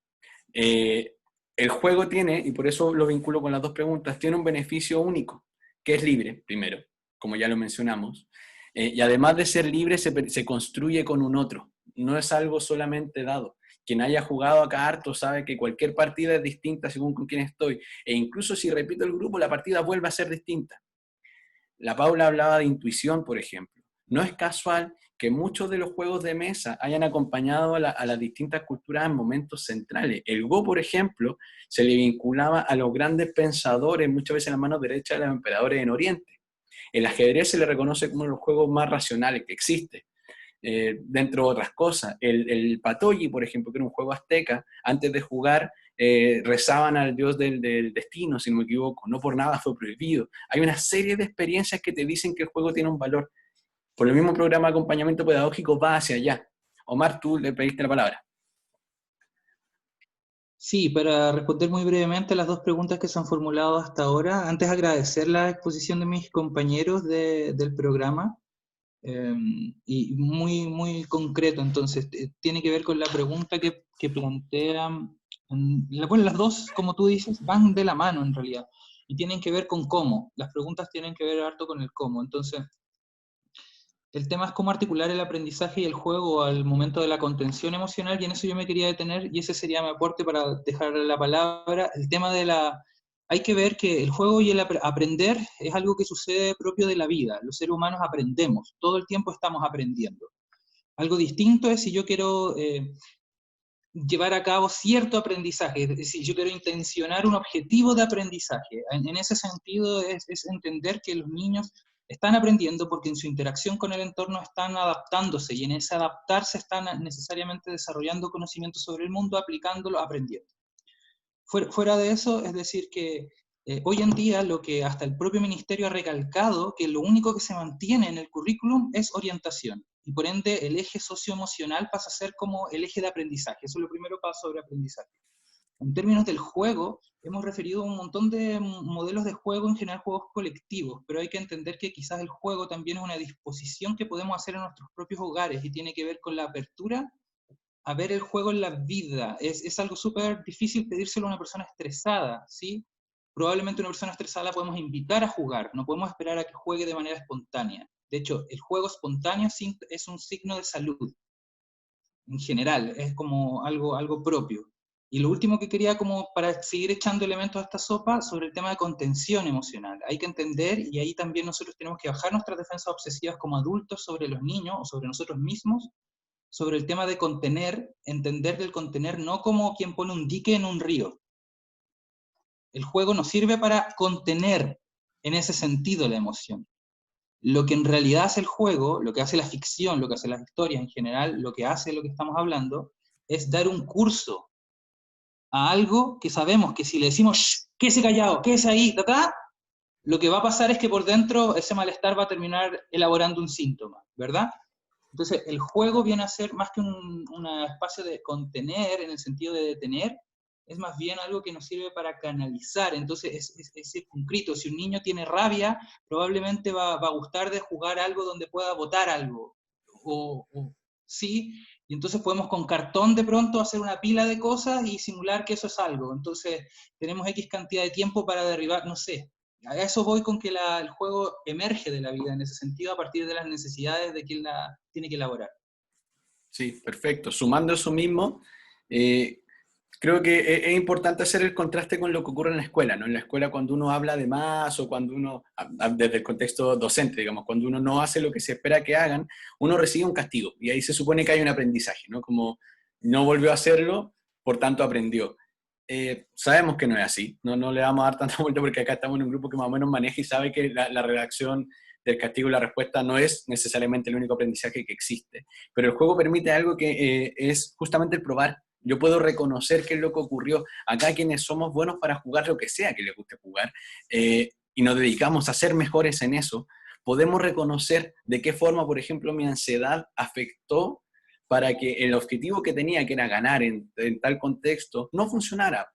El juego tiene, y por eso lo vinculo con las dos preguntas, tiene un beneficio único, que es libre, primero, como ya lo mencionamos, y además de ser libre, se construye con un otro, no es algo solamente dado. Quien haya jugado acá harto sabe que cualquier partida es distinta según con quién estoy, e incluso si repito el grupo, la partida vuelve a ser distinta. La Paula hablaba de intuición, por ejemplo. No es casual que muchos de los juegos de mesa hayan acompañado a las distintas culturas en momentos centrales. El Go, por ejemplo, se le vinculaba a los grandes pensadores, muchas veces en la mano derecha de los emperadores en Oriente. El ajedrez se le reconoce como uno de los juegos más racionales que existe. Dentro de otras cosas, el Patoyi, por ejemplo, que era un juego azteca, antes de jugar rezaban al dios del destino, si no me equivoco, no por nada fue prohibido. Hay una serie de experiencias que te dicen que el juego tiene un valor. Por el mismo programa de acompañamiento pedagógico va hacia allá. Omar, tú le pediste la palabra. Sí, para responder muy brevemente las dos preguntas que se han formulado hasta ahora, antes agradecer la exposición de mis compañeros del programa, y muy, muy concreto, entonces, tiene que ver con la pregunta que plantean, bueno, las dos, como tú dices, van de la mano en realidad, y tienen que ver con cómo, las preguntas tienen que ver harto con el cómo, entonces, el tema es cómo articular el aprendizaje y el juego al momento de la contención emocional, y en eso yo me quería detener, y ese sería mi aporte para dejar la palabra. El tema de hay que ver que el juego y el aprender es algo que sucede propio de la vida. Los seres humanos aprendemos, todo el tiempo estamos aprendiendo. Algo distinto es si yo quiero llevar a cabo cierto aprendizaje, es decir, yo quiero intencionar un objetivo de aprendizaje. En ese sentido es entender que los niños están aprendiendo porque en su interacción con el entorno están adaptándose, y en ese adaptarse están necesariamente desarrollando conocimientos sobre el mundo, aplicándolo, aprendiendo. Fuera de eso, es decir que hoy en día lo que hasta el propio ministerio ha recalcado, que lo único que se mantiene en el currículum es orientación, y por ende el eje socioemocional pasa a ser como el eje de aprendizaje. Eso es lo primero para sobre aprendizaje. En términos del juego, hemos referido a un montón de modelos de juego, en general juegos colectivos, pero hay que entender que quizás el juego también es una disposición que podemos hacer en nuestros propios hogares, y tiene que ver con la apertura a ver el juego en la vida. Es algo súper difícil pedírselo a una persona estresada, ¿sí? Probablemente una persona estresada la podemos invitar a jugar, no podemos esperar a que juegue de manera espontánea. De hecho, el juego espontáneo es un signo de salud, en general, es como algo propio. Y lo último que quería, como para seguir echando elementos a esta sopa, sobre el tema de contención emocional. Hay que entender, y ahí también nosotros tenemos que bajar nuestras defensas obsesivas como adultos sobre los niños o sobre nosotros mismos, sobre el tema de contener, entender del contener no como quien pone un dique en un río. El juego nos sirve para contener en ese sentido la emoción. Lo que en realidad hace el juego, lo que hace la ficción, lo que hace las historias en general, lo que hace lo que estamos hablando, es dar un curso a algo que sabemos que si le decimos, shh, quédese callado, quédese ahí, lo que va a pasar es que por dentro ese malestar va a terminar elaborando un síntoma, ¿verdad? Entonces, el juego viene a ser más que un espacio de contener, en el sentido de detener, es más bien algo que nos sirve para canalizar. Entonces, es circunscrito. Si un niño tiene rabia, probablemente va a gustar de jugar algo donde pueda botar algo. sí, y entonces podemos con cartón de pronto hacer una pila de cosas y simular que eso es algo. Entonces tenemos X cantidad de tiempo para derribar, no sé. A eso voy con que el juego emerge de la vida en ese sentido a partir de las necesidades de quien la tiene que elaborar. Sí, perfecto. Sumando eso mismo, creo que es importante hacer el contraste con lo que ocurre en la escuela, ¿no? En la escuela cuando uno habla de más o cuando uno, desde el contexto docente, digamos, cuando uno no hace lo que se espera que hagan, uno recibe un castigo y ahí se supone que hay un aprendizaje, ¿no? Como no volvió a hacerlo, por tanto aprendió. Sabemos que no es así, no le vamos a dar tanta vuelta porque acá estamos en un grupo que más o menos maneja y sabe que la redacción del castigo y la respuesta no es necesariamente el único aprendizaje que existe, pero el juego permite algo que es justamente el probar. Yo puedo reconocer qué es lo que ocurrió. Acá quienes somos buenos para jugar lo que sea que les guste jugar y nos dedicamos a ser mejores en eso, podemos reconocer de qué forma, por ejemplo, mi ansiedad afectó para que el objetivo que tenía, que era ganar en tal contexto, no funcionara.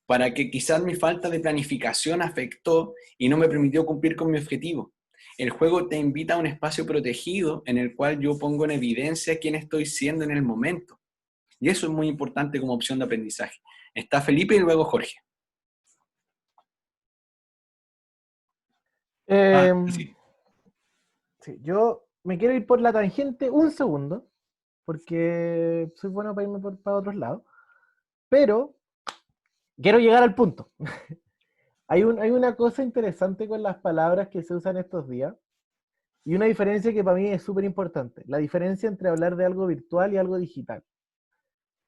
Para que quizás mi falta de planificación afectó y no me permitió cumplir con mi objetivo. El juego te invita a un espacio protegido en el cual yo pongo en evidencia quién estoy siendo en el momento. Y eso es muy importante como opción de aprendizaje. Está Felipe y luego Jorge. Sí. Sí, yo me quiero ir por la tangente un segundo, porque soy bueno para irme para otros lados, pero quiero llegar al punto. Hay una cosa interesante con las palabras que se usan estos días, y una diferencia que para mí es súper importante, la diferencia entre hablar de algo virtual y algo digital.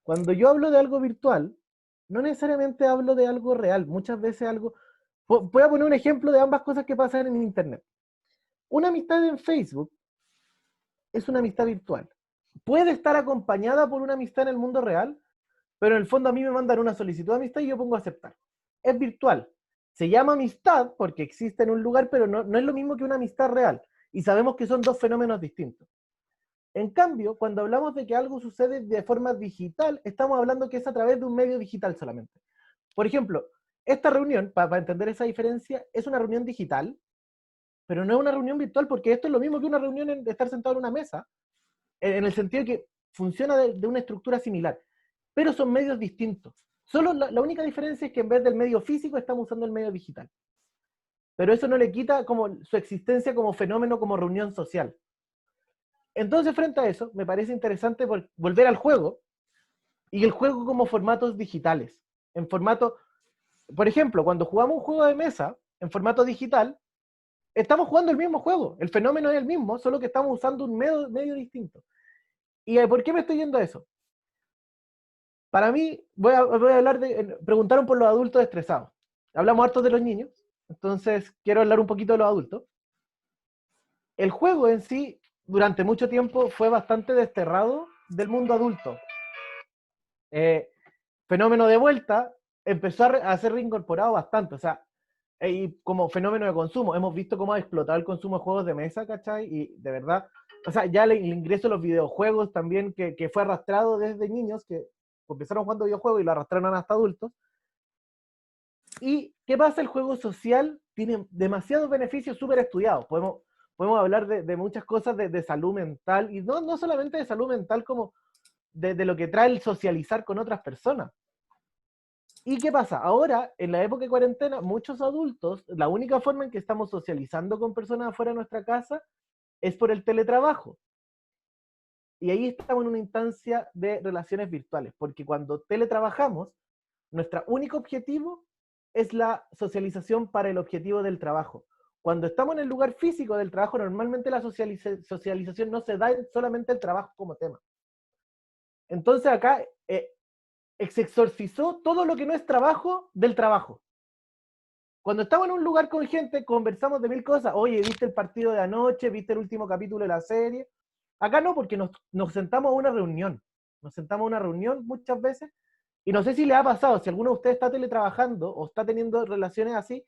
Cuando yo hablo de algo virtual, no necesariamente hablo de algo real, muchas veces algo... Voy a poner un ejemplo de ambas cosas que pasan en Internet. Una amistad en Facebook es una amistad virtual. Puede estar acompañada por una amistad en el mundo real, pero en el fondo a mí me mandan una solicitud de amistad y yo pongo a aceptar. Es virtual. Se llama amistad porque existe en un lugar, pero no es lo mismo que una amistad real. Y sabemos que son dos fenómenos distintos. En cambio, cuando hablamos de que algo sucede de forma digital, estamos hablando que es a través de un medio digital solamente. Por ejemplo, esta reunión, para entender esa diferencia, es una reunión digital, pero no es una reunión virtual porque esto es lo mismo que una reunión de estar sentado en una mesa, en el sentido de que funciona de una estructura similar, pero son medios distintos. Solo la única diferencia es que en vez del medio físico estamos usando el medio digital. Pero eso no le quita como su existencia como fenómeno, como reunión social. Entonces, frente a eso, me parece interesante volver al juego, y el juego como formatos digitales. En formato, por ejemplo, cuando jugamos un juego de mesa en formato digital, estamos jugando el mismo juego, el fenómeno es el mismo, solo que estamos usando un medio distinto. ¿Y por qué me estoy yendo a eso? Para mí, voy a hablar de... Preguntaron por los adultos estresados. Hablamos harto de los niños, entonces quiero hablar un poquito de los adultos. El juego en sí, durante mucho tiempo, fue bastante desterrado del mundo adulto. Fenómeno de vuelta, empezó a ser reincorporado bastante, o sea, y como fenómeno de consumo, hemos visto cómo ha explotado el consumo de juegos de mesa, ¿cachai? Y de verdad, o sea, ya el ingreso de los videojuegos también, que fue arrastrado desde niños, que empezaron jugando videojuegos y lo arrastraron hasta adultos. ¿Y qué pasa? El juego social tiene demasiados beneficios súper estudiados. Podemos hablar de muchas cosas de salud mental, y no solamente de salud mental como de lo que trae el socializar con otras personas. ¿Y qué pasa? Ahora, en la época de cuarentena, muchos adultos, la única forma en que estamos socializando con personas afuera de nuestra casa es por el teletrabajo. Y ahí estamos en una instancia de relaciones virtuales, porque cuando teletrabajamos, nuestro único objetivo es la socialización para el objetivo del trabajo. Cuando estamos en el lugar físico del trabajo, normalmente la socialización no se da en solamente el trabajo como tema. Entonces acá se exorcizó todo lo que no es trabajo del trabajo. Cuando estamos en un lugar con gente, conversamos de mil cosas. Oye, ¿viste el partido de anoche? ¿Viste el último capítulo de la serie? Acá no, porque nos sentamos a una reunión. Nos sentamos a una reunión muchas veces. Y no sé si le ha pasado, si alguno de ustedes está teletrabajando o está teniendo relaciones así,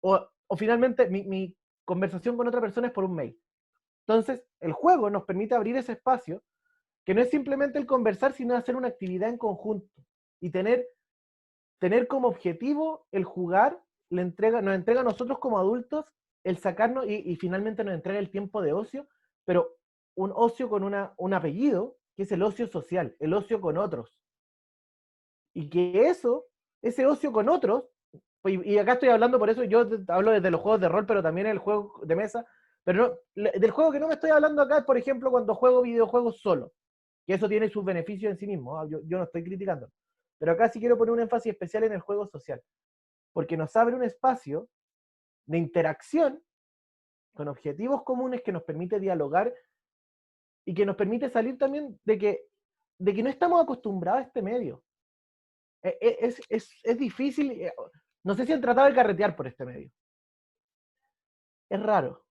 o finalmente mi conversación con otra persona es por un mail. Entonces, el juego nos permite abrir ese espacio, que no es simplemente el conversar, sino hacer una actividad en conjunto. Y tener como objetivo el jugar, nos entrega a nosotros como adultos el sacarnos y finalmente nos entrega el tiempo de ocio, pero un ocio con un apellido, que es el ocio social, el ocio con otros. Y que ese ocio con otros, y acá estoy hablando, por eso yo hablo desde los juegos de rol, pero también el juego de mesa, pero del juego que no me estoy hablando acá es, por ejemplo, cuando juego videojuegos solo, que eso tiene sus beneficios en sí mismo, yo no estoy criticando. Pero acá sí quiero poner un énfasis especial en el juego social, porque nos abre un espacio de interacción con objetivos comunes que nos permite dialogar y que nos permite salir también de que no estamos acostumbrados a este medio. Es difícil, no sé si han tratado de carretear por este medio. Es raro,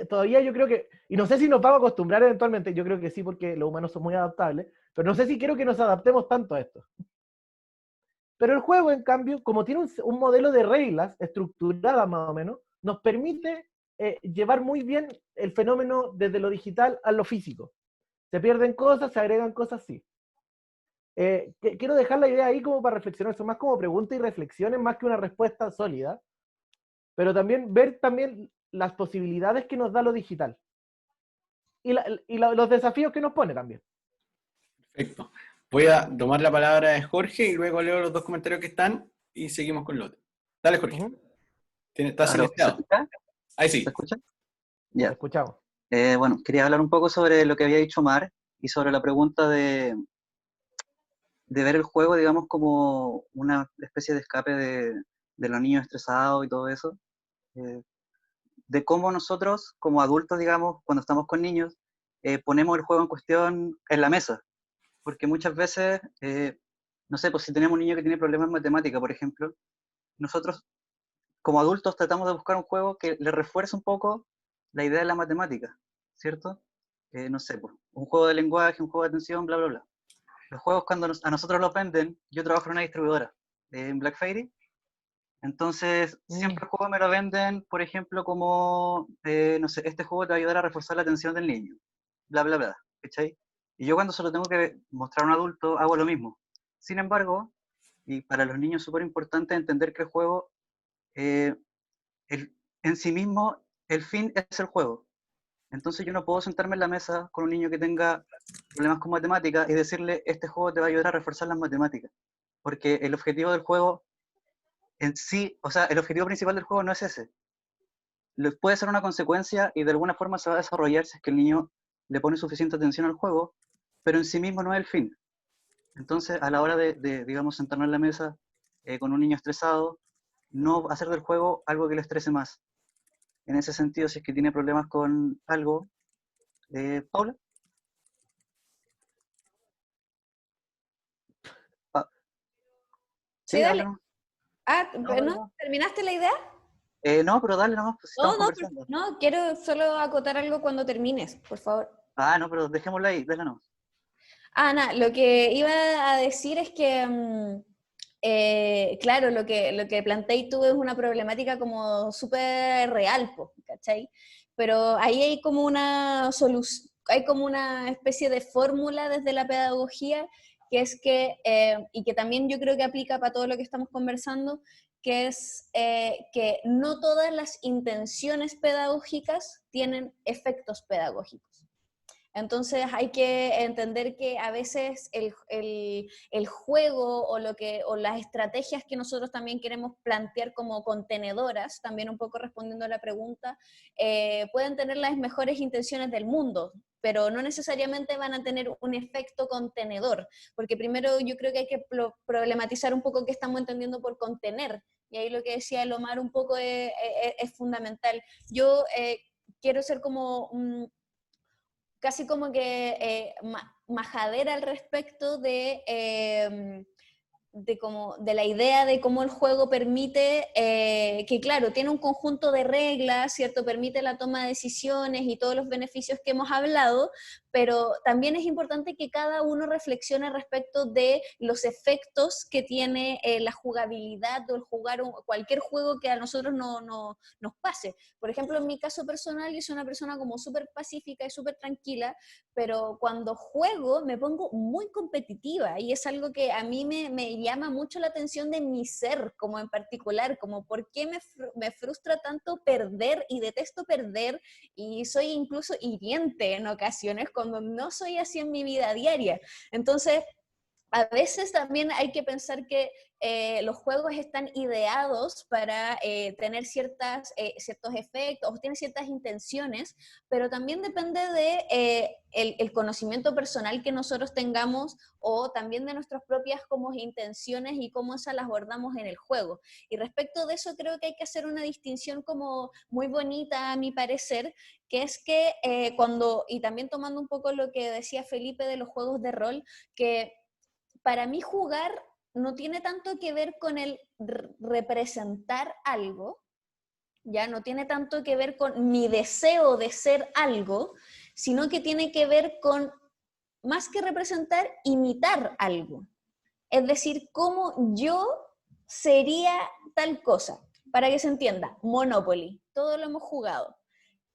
todavía yo creo que, y no sé si nos vamos a acostumbrar eventualmente, yo creo que sí, porque los humanos son muy adaptables, pero no sé si quiero que nos adaptemos tanto a esto. Pero el juego, en cambio, como tiene un modelo de reglas estructuradas más o menos, nos permite llevar muy bien el fenómeno desde lo digital a lo físico. Se pierden cosas, se agregan cosas, sí. Quiero dejar la idea ahí como para reflexionar, son más como preguntas y reflexiones, más que una respuesta sólida, pero también ver también las posibilidades que nos da lo digital y los desafíos que nos pone también. Perfecto. Voy a tomar la palabra de Jorge y luego leo los dos comentarios que están y seguimos con lo otro. Dale, Jorge. Estás Claro, ¿se silenciado. escucha? Ahí ¿Se sí. escucha? Te Ya. escuchamos. Bueno, quería hablar un poco sobre lo que había dicho Mar y sobre la pregunta de ver el juego, digamos, como una especie de escape de los niños estresados y todo eso. Eh, de cómo nosotros, como adultos, digamos, cuando estamos con niños, ponemos el juego en cuestión en la mesa. Porque muchas veces, no sé, pues si tenemos un niño que tiene problemas en matemática, por ejemplo, nosotros como adultos tratamos de buscar un juego que le refuerce un poco la idea de la matemática, ¿cierto? No sé, pues, un juego de lenguaje, un juego de atención, bla, bla, bla. Los juegos cuando a nosotros los venden, yo trabajo en una distribuidora, en Black Friday, entonces siempre el juego me lo venden, por ejemplo, como, no sé, este juego te va a ayudar a reforzar la atención del niño, bla, bla, bla, ¿cachai? Y yo cuando se lo tengo que mostrar a un adulto hago lo mismo. Sin embargo, y para los niños es súper importante entender que el juego eh, en sí mismo, el fin es el juego. Entonces yo no puedo sentarme en la mesa con un niño que tenga problemas con matemáticas y decirle, este juego te va a ayudar a reforzar las matemáticas. Porque el objetivo del juego en sí, o sea, el objetivo principal del juego no es ese. Puede ser una consecuencia y de alguna forma se va a desarrollar si es que el niño le pone suficiente atención al juego, pero en sí mismo no es el fin. Entonces, a la hora digamos, sentarnos en la mesa con un niño estresado, no hacer del juego algo que le estrese más. En ese sentido, si es que tiene problemas con algo, Paula. Sí, Sí, dale dale. nomás. Ah, No, pero dale ¿no nomás. terminaste la idea? No, pero dale nomás, pues si estamos No, conversando. no, quiero solo acotar algo cuando termines, por favor. Ah, no, pero dejémosla ahí, dale nomás. Ah, nada, lo que iba a decir es que, claro, lo que planteé tú es una problemática como súper real, po, ¿cachai? Pero ahí hay como una solución, hay como una especie de fórmula desde la pedagogía, que es que, y que también yo creo que aplica para todo lo que estamos conversando, que es que no todas las intenciones pedagógicas tienen efectos pedagógicos. Entonces hay que entender que a veces el juego o, o las estrategias que nosotros también queremos plantear como contenedoras, también un poco respondiendo a la pregunta, pueden tener las mejores intenciones del mundo, pero no necesariamente van a tener un efecto contenedor, porque primero yo creo que hay que problematizar un poco qué estamos entendiendo por contener, y ahí lo que decía el Omar un poco es fundamental. Yo quiero ser como casi como que majadera al respecto de la idea de cómo el juego permite, que claro, tiene un conjunto de reglas, ¿cierto? Permite la toma de decisiones y todos los beneficios que hemos hablado, pero también es importante que cada uno reflexione respecto de los efectos que tiene la jugabilidad o el jugar cualquier juego que a nosotros nos pase. Por ejemplo, en mi caso personal, yo soy una persona como súper pacífica y súper tranquila, pero cuando juego me pongo muy competitiva y es algo que a mí me llama mucho la atención de mi ser, como en particular, como por qué me frustra tanto perder y detesto perder y soy incluso hiriente en ocasiones cuando no soy así en mi vida diaria. Entonces, a veces también hay que pensar que los juegos están ideados para tener ciertos efectos, o tienen ciertas intenciones, pero también depende de el conocimiento personal que nosotros tengamos o también de nuestras propias como intenciones y cómo esas las abordamos en el juego. Y respecto de eso creo que hay que hacer una distinción como muy bonita a mi parecer, que es que y también tomando un poco lo que decía Felipe de los juegos de rol, que para mí jugar no tiene tanto que ver con el representar algo, ya no tiene tanto que ver con mi deseo de ser algo, sino que tiene que ver con, más que representar, imitar algo. Es decir, cómo yo sería tal cosa. Para que se entienda, Monopoly, todo lo hemos jugado.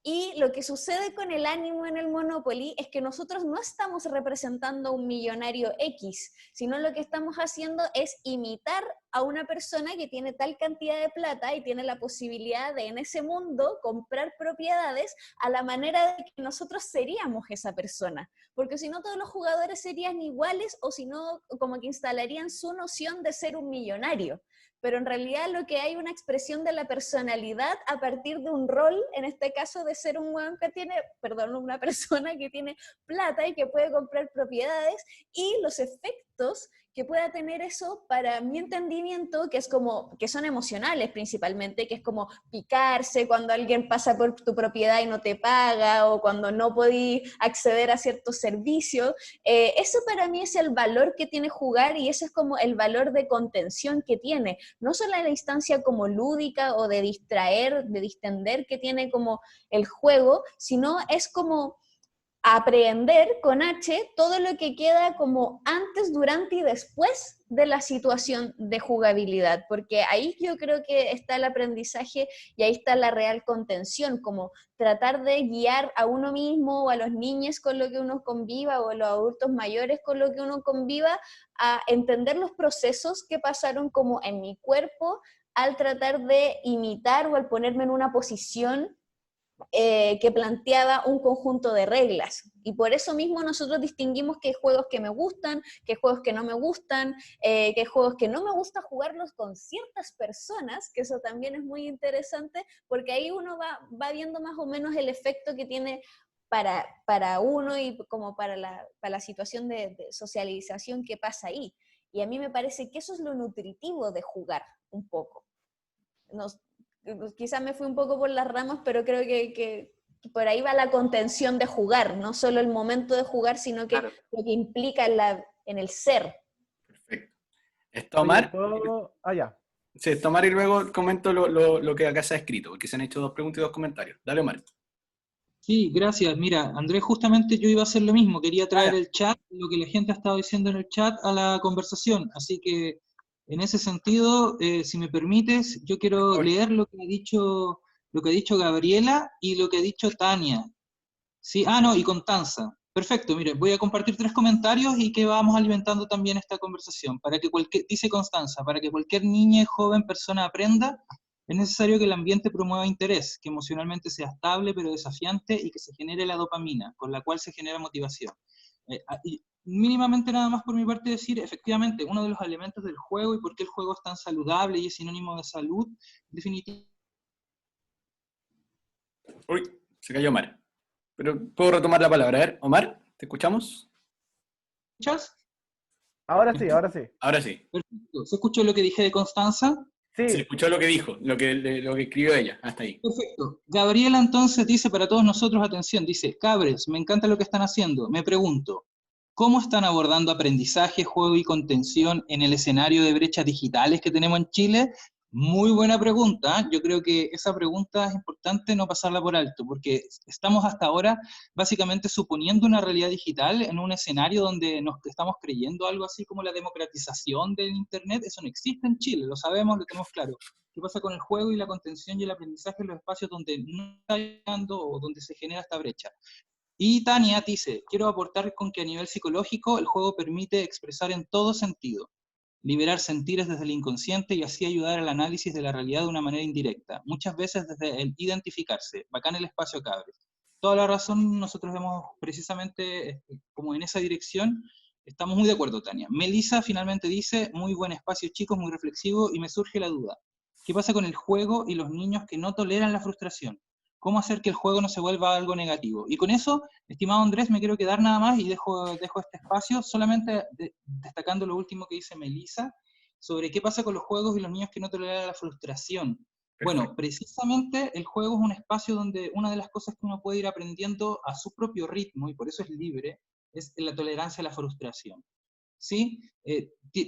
Y lo que sucede con el ánimo en el Monopoly es que nosotros no estamos representando a un millonario X, sino lo que estamos haciendo es imitar a una persona que tiene tal cantidad de plata y tiene la posibilidad de en ese mundo comprar propiedades a la manera de que nosotros seríamos esa persona. Porque si no, todos los jugadores serían iguales o si no, como que instalarían su noción de ser un millonario. Pero en realidad lo que hay una expresión de la personalidad a partir de un rol, en este caso de ser un hueón que tiene, perdón, una persona que tiene plata y que puede comprar propiedades, y los efectos que pueda tener eso para mi entendimiento, que es como, que son emocionales principalmente, que es como picarse cuando alguien pasa por tu propiedad y no te paga, o cuando no podís acceder a ciertos servicios. Eso para mí es el valor que tiene jugar y ese es como el valor de contención que tiene, no solo en la instancia como lúdica o de distraer, de distender que tiene como el juego, sino es como aprender con H todo lo que queda como antes, durante y después de la situación de jugabilidad, porque ahí yo creo que está el aprendizaje y ahí está la real contención, como tratar de guiar a uno mismo o a los niños con lo que uno conviva o a los adultos mayores con lo que uno conviva, a entender los procesos que pasaron como en mi cuerpo al tratar de imitar o al ponerme en una posición que planteaba un conjunto de reglas. Y por eso mismo nosotros distinguimos qué juegos que me gustan, qué juegos que no me gustan, qué juegos que no me gusta jugarlos con ciertas personas, que eso también es muy interesante, porque ahí uno va viendo más o menos el efecto que tiene para uno y como para la situación de socialización que pasa ahí. Y a mí me parece que eso es lo nutritivo de jugar un poco. Quizás me fui un poco por las ramas, pero creo que por ahí va la contención de jugar, no solo el momento de jugar, sino que Claro. lo que implica en el ser. Perfecto. ¿Es Tomar? Ya. Sí, es Tomar y luego comento lo que acá se ha escrito, porque se han hecho 2 preguntas y 2 comentarios. Dale, Omar. Sí, gracias. Mira, Andrés, justamente yo iba a hacer lo mismo, quería traer ya. el chat, lo que la gente ha estado diciendo en el chat, a la conversación. Así que, en ese sentido, si me permites, yo quiero leer lo que ha dicho Gabriela y lo que ha dicho Tania. Sí, no, y Constanza. Perfecto, mire, voy a compartir 3 comentarios y que vamos alimentando también esta conversación. Dice Constanza, para que cualquier niña, joven, persona aprenda, es necesario que el ambiente promueva interés, que emocionalmente sea estable pero desafiante y que se genere la dopamina, con la cual se genera motivación. Y mínimamente nada más por mi parte decir, efectivamente, uno de los elementos del juego y por qué el juego es tan saludable y es sinónimo de salud, definitivamente. Uy, se cayó Omar. Pero puedo retomar la palabra. A ver, Omar, ¿te escuchamos? ¿Escuchas? Ahora sí, ahora sí. Ahora sí. Perfecto. ¿Se escuchó lo que dije de Constanza? Se Sí, escuchó lo que dijo, lo que escribió ella, hasta ahí. Perfecto. Gabriela entonces dice para todos nosotros, atención, dice, cabres, me encanta lo que están haciendo. Me pregunto, ¿cómo están abordando aprendizaje, juego y contención en el escenario de brechas digitales que tenemos en Chile? Muy buena pregunta. Yo creo que esa pregunta es importante no pasarla por alto, porque estamos hasta ahora básicamente suponiendo una realidad digital en un escenario donde nos estamos creyendo algo así como la democratización del Internet. Eso no existe en Chile, lo sabemos, lo tenemos claro. ¿Qué pasa con el juego y la contención y el aprendizaje en los espacios donde no está llegando o donde se genera esta brecha? Y Tania dice, quiero aportar con que a nivel psicológico el juego permite expresar en todo sentido, liberar sentires desde el inconsciente y así ayudar al análisis de la realidad de una manera indirecta, muchas veces desde el identificarse. Bacán el espacio, cabres. Toda la razón, nosotros vemos precisamente como en esa dirección. Estamos muy de acuerdo, Tania. Melissa finalmente dice, muy buen espacio, chicos, muy reflexivo, y me surge la duda. ¿Qué pasa con el juego y los niños que no toleran la frustración? ¿Cómo hacer que el juego no se vuelva algo negativo? Y con eso, estimado Andrés, me quiero quedar nada más y dejo este espacio, solamente destacando lo último que dice Melissa, sobre qué pasa con los juegos y los niños que no toleran la frustración. Perfecto. Bueno, precisamente el juego es un espacio donde una de las cosas que uno puede ir aprendiendo a su propio ritmo, y por eso es libre, es la tolerancia a la frustración. ¿Sí?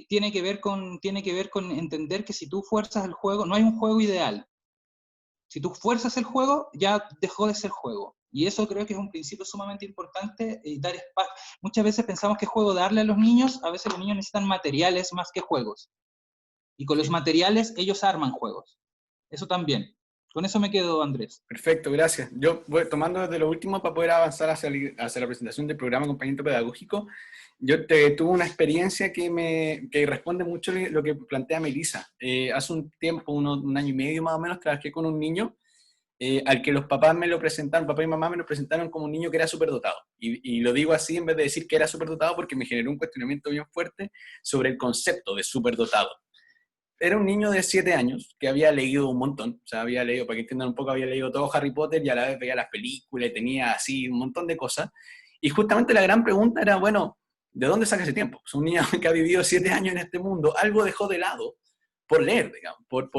Tiene que ver con entender que si tú fuerzas el juego, no hay un juego ideal. Si tú fuerzas el juego, ya dejó de ser juego. Y eso creo que es un principio sumamente importante, dar espacio. Muchas veces pensamos que es juego darle a los niños, a veces los niños necesitan materiales más que juegos. Y con los materiales ellos arman juegos. Eso también. Con eso me quedo, Andrés. Perfecto, gracias. Yo voy tomando desde lo último para poder avanzar hacia la presentación del programa Acompañamiento Pedagógico. Yo tuve una experiencia que responde mucho a lo que plantea Melissa. Hace un tiempo, un año y medio más o menos, trabajé con un niño al que los papás me lo presentaron, papá y mamá me lo presentaron como un niño que era superdotado. Y lo digo así en vez de decir que era superdotado porque me generó un cuestionamiento bien fuerte sobre el concepto de superdotado. Era un niño de 7 años que había leído un montón, o sea, había leído, para que entiendan un poco, había leído todo Harry Potter y a la vez veía las películas y tenía así un montón de cosas. Y justamente la gran pregunta era, bueno, ¿de dónde saca ese tiempo? Es un niño que ha vivido 7 años en este mundo, algo dejó de lado por leer, digamos, por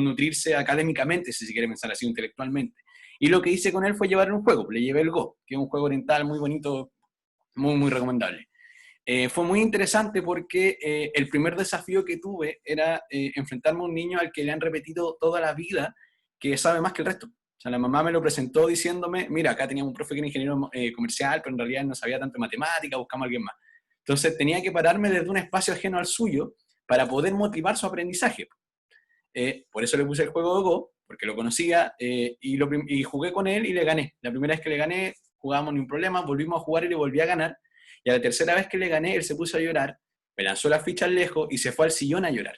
nutrirse académicamente, si se quiere pensar así, intelectualmente. Y lo que hice con él fue llevarle un juego, le llevé el Go, que es un juego oriental muy bonito, muy, muy recomendable. Fue muy interesante porque el primer desafío que tuve era enfrentarme a un niño al que le han repetido toda la vida que sabe más que el resto. O sea, la mamá me lo presentó diciéndome, mira, acá teníamos un profe que era ingeniero comercial, pero en realidad no sabía tanto de matemática, buscamos a alguien más. Entonces tenía que pararme desde un espacio ajeno al suyo para poder motivar su aprendizaje. Por eso le puse el juego de Go, porque lo conocía, y jugué con él y le gané. La primera vez que le gané, jugábamos ni un problema, volvimos a jugar y le volví a ganar. Y a la tercera vez que le gané, él se puso a llorar, me lanzó las fichas lejos y se fue al sillón a llorar.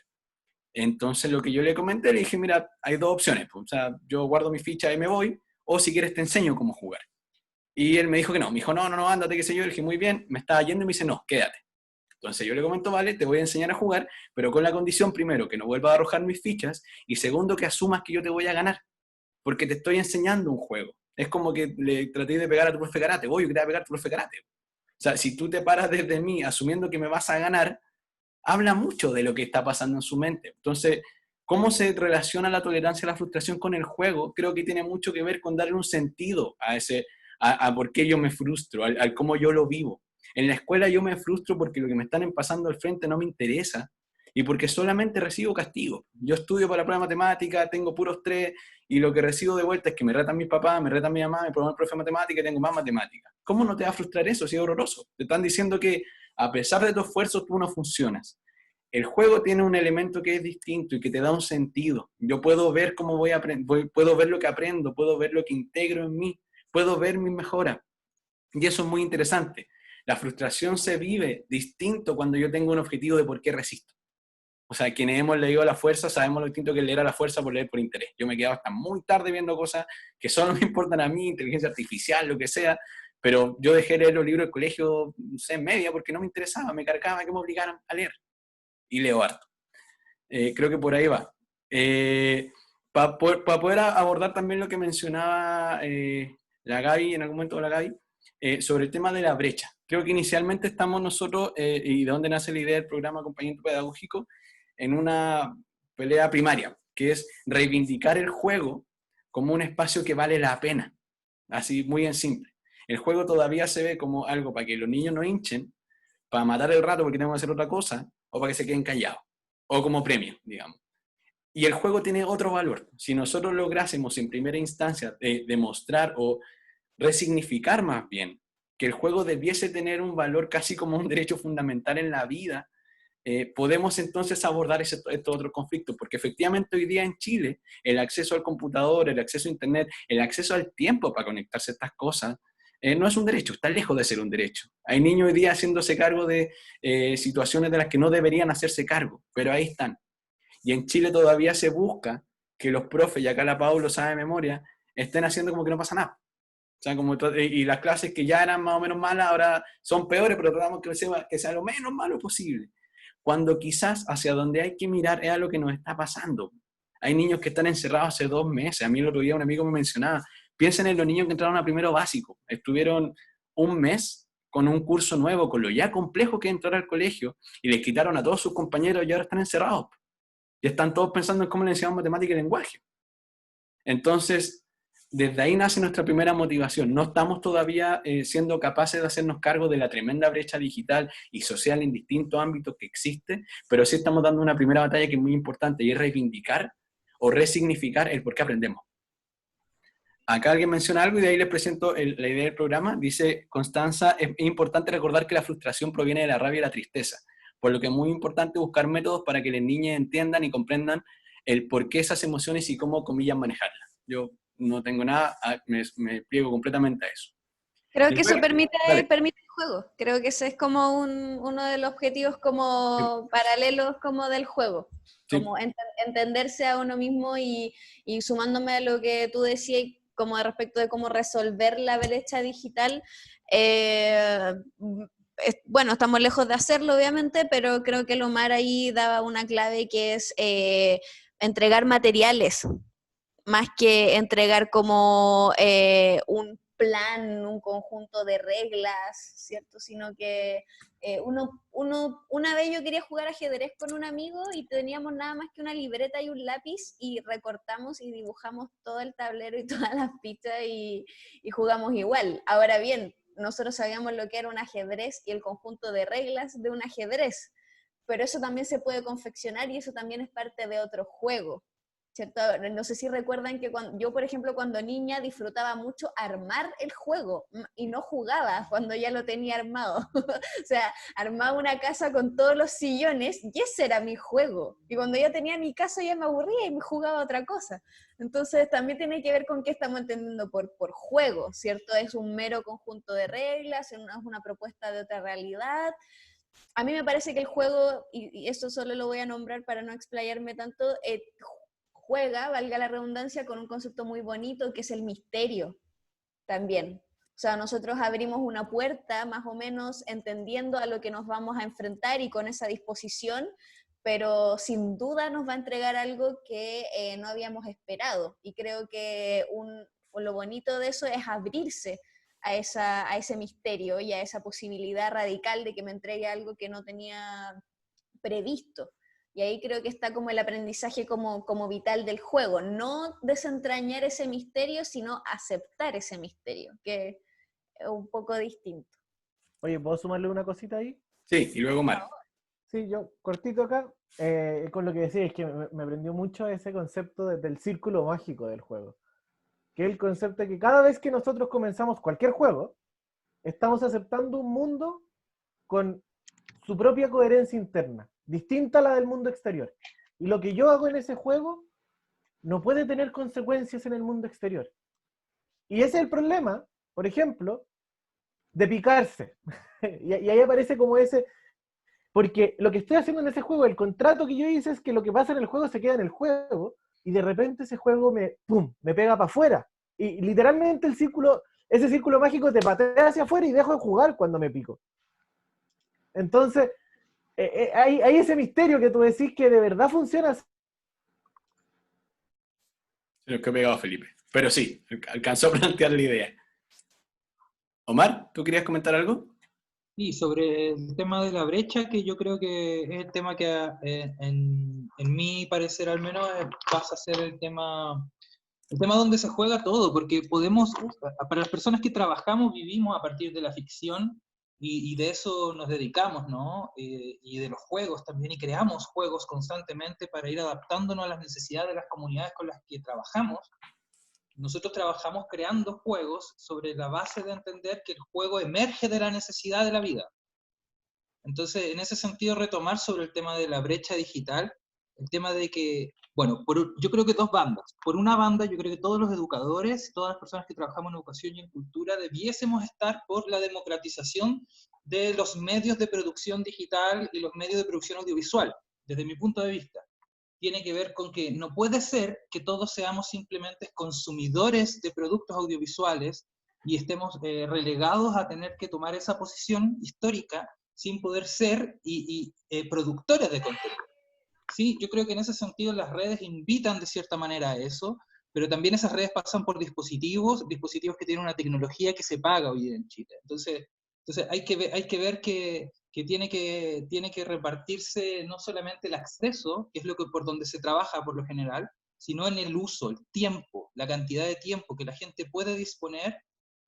Entonces lo que yo le comenté, le dije, mira, hay dos opciones. Pues, o sea, yo guardo mi ficha y me voy, o si quieres te enseño cómo jugar. Y él me dijo que no. Me dijo, no, ándate, qué sé yo. Le dije, muy bien, me estaba yendo y me dice, no, quédate. Entonces yo le comento, vale, te voy a enseñar a jugar, pero con la condición, primero, que no vuelva a arrojar mis fichas, y segundo, que asumas que yo te voy a ganar, porque te estoy enseñando un juego. Es como que le traté de pegar a tu profe karate, voy, yo quería pegar a tu profe karate. O sea, si tú te paras desde mí asumiendo que me vas a ganar, habla mucho de lo que está pasando en su mente. Entonces, ¿cómo se relaciona la tolerancia a la frustración con el juego? Creo que tiene mucho que ver con darle un sentido a por qué yo me frustro, al cómo yo lo vivo. En la escuela yo me frustro porque lo que me están pasando al frente no me interesa y porque solamente recibo castigo. Yo estudio para la prueba de matemática, tengo puros 3 y lo que recibo de vuelta es que me retan mis papás, me retan mi mamá, me ponen el profe de matemática y tengo más matemática. ¿Cómo no te va a frustrar eso si es horroroso? Te están diciendo que a pesar de tus esfuerzos tú no funcionas. El juego tiene un elemento que es distinto y que te da un sentido. Yo puedo ver cómo voy a aprender, puedo ver lo que aprendo, puedo ver lo que integro en mí, puedo ver mi mejora. Y eso es muy interesante. La frustración se vive distinto cuando yo tengo un objetivo de por qué resisto. O sea, quienes hemos leído La Fuerza sabemos lo distinto que es leer a la fuerza por leer por interés. Yo me he quedado hasta muy tarde viendo cosas que solo me importan a mí, inteligencia artificial, lo que sea, pero yo dejé leer los libros del colegio, no sé, en media, porque no me interesaba, me cargaba que me obligaran a leer. Y leo harto. Creo que por ahí va. Para poder abordar también lo que mencionaba la Gaby, en algún momento la Gaby, sobre el tema de la brecha. Creo que inicialmente estamos nosotros, y de dónde nace la idea del programa Acompañamiento Pedagógico, en una pelea primaria, que es reivindicar el juego como un espacio que vale la pena. Así, muy en simple. El juego todavía se ve como algo para que los niños no hinchen, para matar el rato porque tenemos que hacer otra cosa, o para que se queden callados, o como premio, digamos. Y el juego tiene otro valor. Si nosotros lográsemos en primera instancia demostrar o resignificar más bien que el juego debiese tener un valor casi como un derecho fundamental en la vida, podemos entonces abordar estos otros conflictos, porque efectivamente hoy día en Chile el acceso al computador, el acceso a internet, el acceso al tiempo para conectarse a estas cosas, no es un derecho, está lejos de ser un derecho. Hay niños hoy día haciéndose cargo de situaciones de las que no deberían hacerse cargo, pero ahí están. Y en Chile todavía se busca que los profes, y acá la Pau lo sabe de memoria, estén haciendo como que no pasa nada. O sea, y las clases que ya eran más o menos malas ahora son peores, pero tratamos que sea lo menos malo posible. Cuando quizás hacia donde hay que mirar es a lo que nos está pasando. Hay niños que están encerrados hace 2 meses. A mí el otro día un amigo me mencionaba, piensen en los niños que entraron a primero básico. Estuvieron 1 mes con un curso nuevo, con lo ya complejo que es entrar al colegio, y les quitaron a todos sus compañeros y ahora están encerrados. Y están todos pensando en cómo le enseñamos matemática y lenguaje. Entonces, desde ahí nace nuestra primera motivación. No estamos todavía siendo capaces de hacernos cargo de la tremenda brecha digital y social en distintos ámbitos que existe, pero sí estamos dando una primera batalla que es muy importante, y es reivindicar o resignificar el por qué aprendemos. Acá alguien menciona algo y de ahí les presento la idea del programa. Dice Constanza, es importante recordar que la frustración proviene de la rabia y la tristeza, por lo que es muy importante buscar métodos para que las niñas entiendan y comprendan el por qué esas emociones y cómo, comillas, manejarlas. Yo no tengo nada, me pliego completamente a eso. Creo Y que eso bueno, permite dale. el juego. Creo que ese es como uno de los objetivos como paralelos como del juego. Sí. Como entenderse a uno mismo y sumándome a lo que tú decías como de respecto de cómo resolver la brecha digital. Bueno, estamos lejos de hacerlo obviamente, pero creo que el Omar ahí daba una clave que es entregar materiales más que entregar como un plan, un conjunto de reglas, ¿cierto? Sino que una vez yo quería jugar ajedrez con un amigo y teníamos nada más que una libreta y un lápiz y recortamos y dibujamos todo el tablero y todas las fichas y jugamos igual. Ahora bien, nosotros sabíamos lo que era un ajedrez y el conjunto de reglas de un ajedrez, pero eso también se puede confeccionar y eso también es parte de otro juego. ¿Cierto? No sé si recuerdan que yo, por ejemplo, cuando niña disfrutaba mucho armar el juego y no jugaba cuando ya lo tenía armado. O sea, armaba una casa con todos los sillones y ese era mi juego. Y cuando ya tenía mi casa ya me aburría y me jugaba otra cosa. Entonces también tiene que ver con qué estamos entendiendo por juego, ¿cierto? Es un mero conjunto de reglas, es una propuesta de otra realidad. A mí me parece que el juego, y eso solo lo voy a nombrar para no explayarme tanto, juega, valga la redundancia, con un concepto muy bonito que es el misterio también. O sea, nosotros abrimos una puerta más o menos entendiendo a lo que nos vamos a enfrentar y con esa disposición, pero sin duda nos va a entregar algo que no habíamos esperado. Y creo que lo bonito de eso es abrirse a ese misterio y a esa posibilidad radical de que me entregue algo que no tenía previsto. Y ahí creo que está como el aprendizaje como vital del juego. No desentrañar ese misterio, sino aceptar ese misterio, que es un poco distinto. Oye, ¿puedo sumarle una cosita ahí? Sí, y luego Mar. Sí, yo cortito acá, con lo que decía, es que me prendió mucho ese concepto del círculo mágico del juego. Que es el concepto de que cada vez que nosotros comenzamos cualquier juego, estamos aceptando un mundo con su propia coherencia interna, distinta a la del mundo exterior. Y lo que yo hago en ese juego no puede tener consecuencias en el mundo exterior. Y ese es el problema, por ejemplo, de picarse. y ahí aparece como ese... Porque lo que estoy haciendo en ese juego, el contrato que yo hice es que lo que pasa en el juego se queda en el juego, y de repente ese juego me pega para afuera. Y literalmente ese círculo mágico te patea hacia afuera y dejo de jugar cuando me pico. Entonces, hay ese misterio que tú decís que de verdad funciona así. Se nos quedó pegado Felipe. Pero sí, alcanzó a plantear la idea. Omar, ¿tú querías comentar algo? Y sobre el tema de la brecha, que yo creo que es el tema que en mi parecer al menos pasa a ser el tema donde se juega todo, porque podemos, para las personas que trabajamos, vivimos a partir de la ficción y de eso nos dedicamos, ¿no? Y de los juegos también, y creamos juegos constantemente para ir adaptándonos a las necesidades de las comunidades con las que trabajamos. Nosotros trabajamos creando juegos sobre la base de entender que el juego emerge de la necesidad de la vida. Entonces, en ese sentido, retomar sobre el tema de la brecha digital, el tema de que, bueno, yo creo que dos bandas. Por una banda, yo creo que todos los educadores, todas las personas que trabajamos en educación y en cultura, debiésemos estar por la democratización de los medios de producción digital y los medios de producción audiovisual, desde mi punto de vista. Tiene que ver con que no puede ser que todos seamos simplemente consumidores de productos audiovisuales y estemos relegados a tener que tomar esa posición histórica sin poder ser productores de contenido. Sí, yo creo que en ese sentido las redes invitan de cierta manera a eso, pero también esas redes pasan por dispositivos que tienen una tecnología que se paga hoy en Chile. Entonces hay que ver que tiene que repartirse no solamente el acceso, que es por donde se trabaja por lo general, sino en el uso, el tiempo, la cantidad de tiempo que la gente puede disponer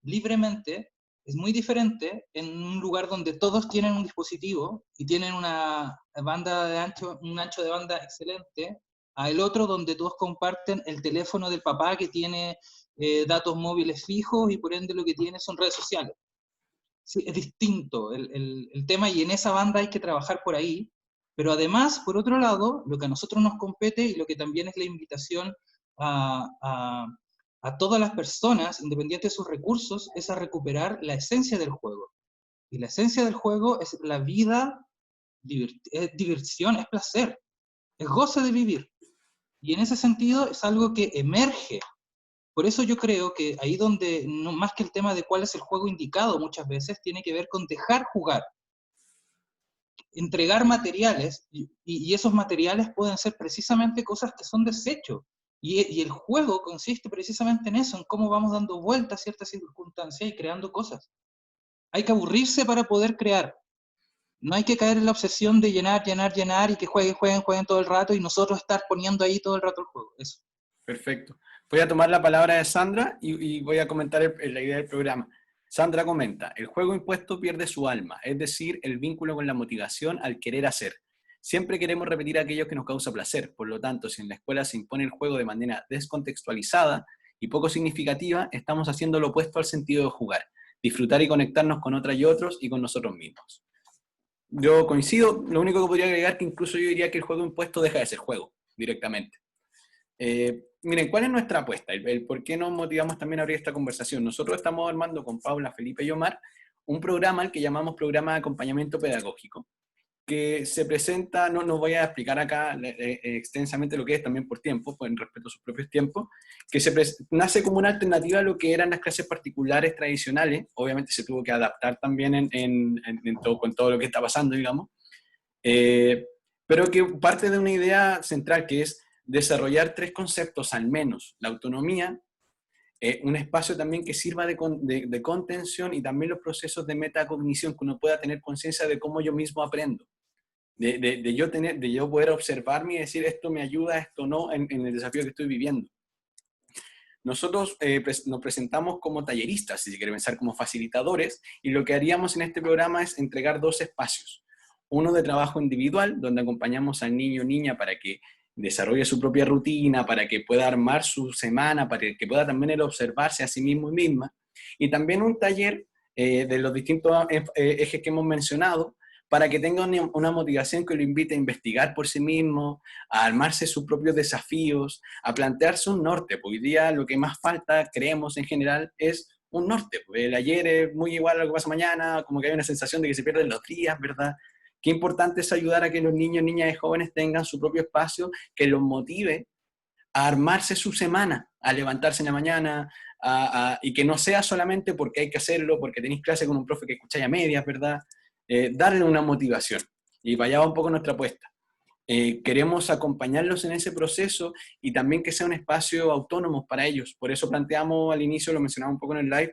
libremente. Es muy diferente en un lugar donde todos tienen un dispositivo y tienen una banda de un ancho de banda excelente, a el otro donde todos comparten el teléfono del papá que tiene datos móviles fijos y por ende lo que tiene son redes sociales. Sí, es distinto el tema, y en esa banda hay que trabajar por ahí, pero además, por otro lado, lo que a nosotros nos compete y lo que también es la invitación a todas las personas, independiente de sus recursos, es a recuperar la esencia del juego. Y la esencia del juego es la vida, es diversión, es placer, es goce de vivir. Y en ese sentido es algo que emerge. Por eso yo creo que ahí donde, no, más que el tema de cuál es el juego indicado muchas veces, tiene que ver con dejar jugar. Entregar materiales, y esos materiales pueden ser precisamente cosas que son desechos. Y el juego consiste precisamente en eso, en cómo vamos dando vueltas a ciertas circunstancias y creando cosas. Hay que aburrirse para poder crear. No hay que caer en la obsesión de llenar y que jueguen todo el rato y nosotros estar poniendo ahí todo el rato el juego. Eso. Perfecto. Voy a tomar la palabra de Sandra y voy a comentar la idea del programa. Sandra comenta, el juego impuesto pierde su alma, es decir, el vínculo con la motivación al querer hacer. Siempre queremos repetir aquello que nos causa placer, por lo tanto, si en la escuela se impone el juego de manera descontextualizada y poco significativa, estamos haciendo lo opuesto al sentido de jugar, disfrutar y conectarnos con otras y otros y con nosotros mismos. Yo coincido, lo único que podría agregar que incluso yo diría que el juego impuesto deja de ser juego, directamente. Miren, ¿cuál es nuestra apuesta? El por qué nos motivamos también a abrir esta conversación. Nosotros estamos armando con Paula, Felipe y Omar un programa al que llamamos Programa de Acompañamiento Pedagógico, que se presenta, no voy a explicar acá extensamente lo que es también por tiempo, pues en respeto a sus propios tiempos, que nace como una alternativa a lo que eran las clases particulares tradicionales. Obviamente se tuvo que adaptar también con todo lo que está pasando, digamos, pero que parte de una idea central que es desarrollar 3 conceptos al menos: la autonomía, un espacio también que sirva de contención, y también los procesos de metacognición, que uno pueda tener conciencia de cómo yo mismo aprendo, de yo poder observarme y decir esto me ayuda, esto no, en el desafío que estoy viviendo. Nosotros nos presentamos como talleristas, si se quiere pensar como facilitadores, y lo que haríamos en este programa es entregar 2 espacios. Uno de trabajo individual, donde acompañamos al niño o niña para que desarrolle su propia rutina, para que pueda armar su semana, para que pueda también él observarse a sí mismo y misma. Y también un taller de los distintos ejes que hemos mencionado, para que tenga una motivación que lo invite a investigar por sí mismo, a armarse sus propios desafíos, a plantearse un norte. Porque hoy día lo que más falta, creemos en general, es un norte. El ayer es muy igual a lo que pasa mañana, como que hay una sensación de que se pierden los días, ¿verdad? Qué importante es ayudar a que los niños, niñas y jóvenes tengan su propio espacio que los motive a armarse su semana, a levantarse en la mañana, y que no sea solamente porque hay que hacerlo, porque tenéis clase con un profe que escucháis a medias, ¿verdad? Darle una motivación. Y para allá va un poco nuestra apuesta. Queremos acompañarlos en ese proceso y también que sea un espacio autónomo para ellos. Por eso planteamos al inicio, lo mencionaba un poco en el live,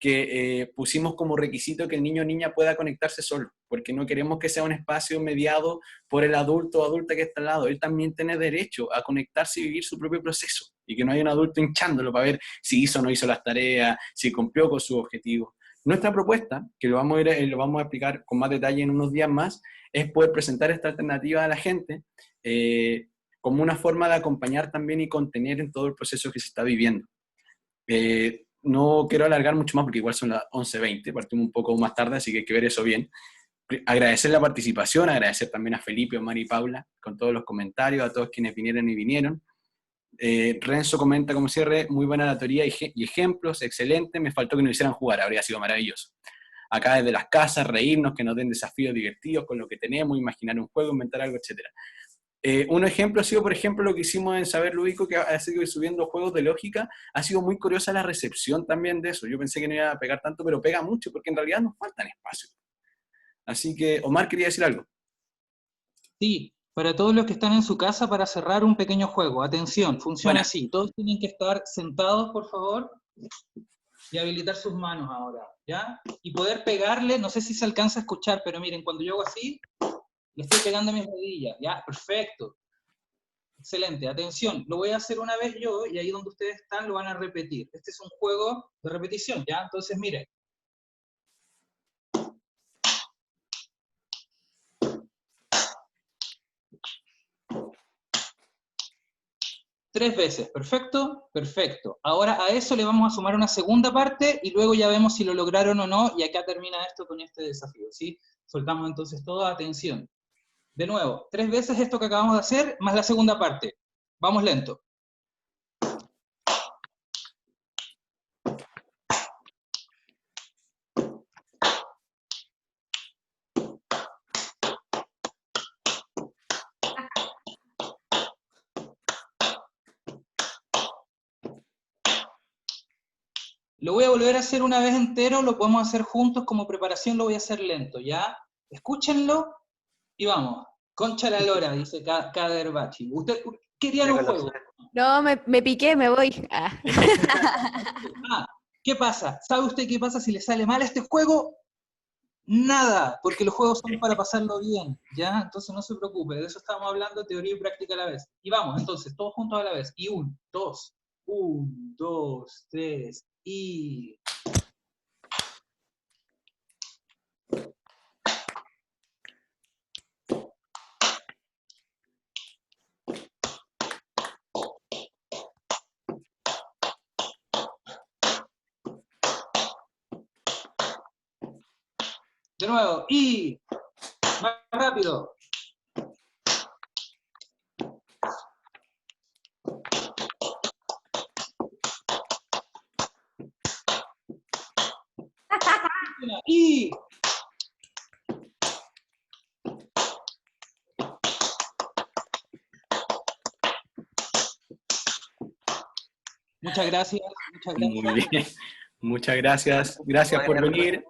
que pusimos como requisito que el niño o niña pueda conectarse solo, porque no queremos que sea un espacio mediado por el adulto o adulta que está al lado. Él también tiene derecho a conectarse y vivir su propio proceso, y que no haya un adulto hinchándolo para ver si hizo o no hizo las tareas, si cumplió con sus objetivos. Nuestra propuesta, que lo vamos a explicar con más detalle en unos días más, es poder presentar esta alternativa a la gente como una forma de acompañar también y contener en todo el proceso que se está viviendo. No quiero alargar mucho más porque igual son las 11:20, partimos un poco más tarde, así que hay que ver eso bien. agradecer la participación, agradecer también a Felipe, Omar y Paula con todos los comentarios, a todos quienes vinieron. Renzo comenta como cierre, muy buena la teoría y ejemplos, excelente, me faltó que nos hicieran jugar, habría sido maravilloso. Acá desde las casas, reírnos, que nos den desafíos divertidos con lo que tenemos, imaginar un juego, inventar algo, etc. Un ejemplo ha sido, por ejemplo, lo que hicimos en Saber Lúdico, que ha seguido subiendo juegos de lógica, ha sido muy curiosa la recepción también de eso. Yo pensé que no iba a pegar tanto, pero pega mucho, porque en realidad nos faltan espacios. Así que, Omar, quería decir algo. Sí, para todos los que están en su casa, para cerrar un pequeño juego. Atención, funciona así. Todos tienen que estar sentados, por favor, y habilitar sus manos ahora, ¿ya? Y poder pegarle, no sé si se alcanza a escuchar, pero miren, cuando yo hago así, le estoy pegando a mis rodillas, ¿ya? Perfecto. Excelente, atención, lo voy a hacer una vez yo, y ahí donde ustedes están lo van a repetir. Este es un juego de repetición, ¿ya? Entonces, miren. Tres veces, perfecto, perfecto. Ahora a eso le vamos a sumar una segunda parte y luego ya vemos si lo lograron o no, y acá termina esto con este desafío, ¿sí? Soltamos entonces toda atención. De nuevo, 3 veces esto que acabamos de hacer, más la segunda parte. Vamos lento. Lo voy a volver a hacer una vez entero, lo podemos hacer juntos como preparación, lo voy a hacer lento, ¿ya? Escúchenlo y vamos. Concha la lora, dice Kader Bachi. ¿Usted quería un juego? No, me piqué, me voy. ¿Qué pasa? ¿Sabe usted qué pasa si le sale mal este juego? Nada, porque los juegos son para pasarlo bien, ¿ya? Entonces no se preocupe, de eso estamos hablando, teoría y práctica a la vez. Y vamos, entonces, todos juntos a la vez. Y 1, 2, 3, y... De nuevo, y... Más rápido. Y... Muchas gracias, muchas gracias. Muy bien, muchas gracias. Gracias por venir.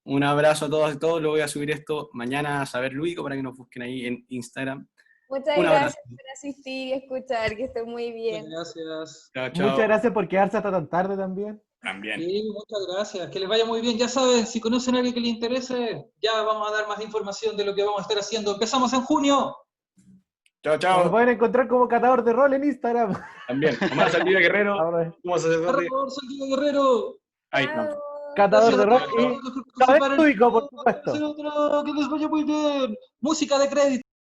Un abrazo a todos y todos. Lo voy a subir esto mañana a Saber Lúdico para que nos busquen ahí en Instagram. Muchas gracias por asistir y escuchar, que estén muy bien. Muchas gracias. Chao, chao. Muchas gracias por quedarse hasta tan tarde también. También. Sí, muchas gracias. Que les vaya muy bien. Ya saben, si conocen a alguien que le interese, ya vamos a dar más información de lo que vamos a estar haciendo. Empezamos en junio. Chao, Nos chao. pueden encontrar como catador de rol en Instagram. También. Omar Saldivia Guerrero. Ahora, ¿Cómo se hace? Por favor, Santiago Guerrero. Ahí estamos. catador de rol Gracias a y todos. Saber Lúdico, por supuesto. Que les vaya muy bien. Música de crédito.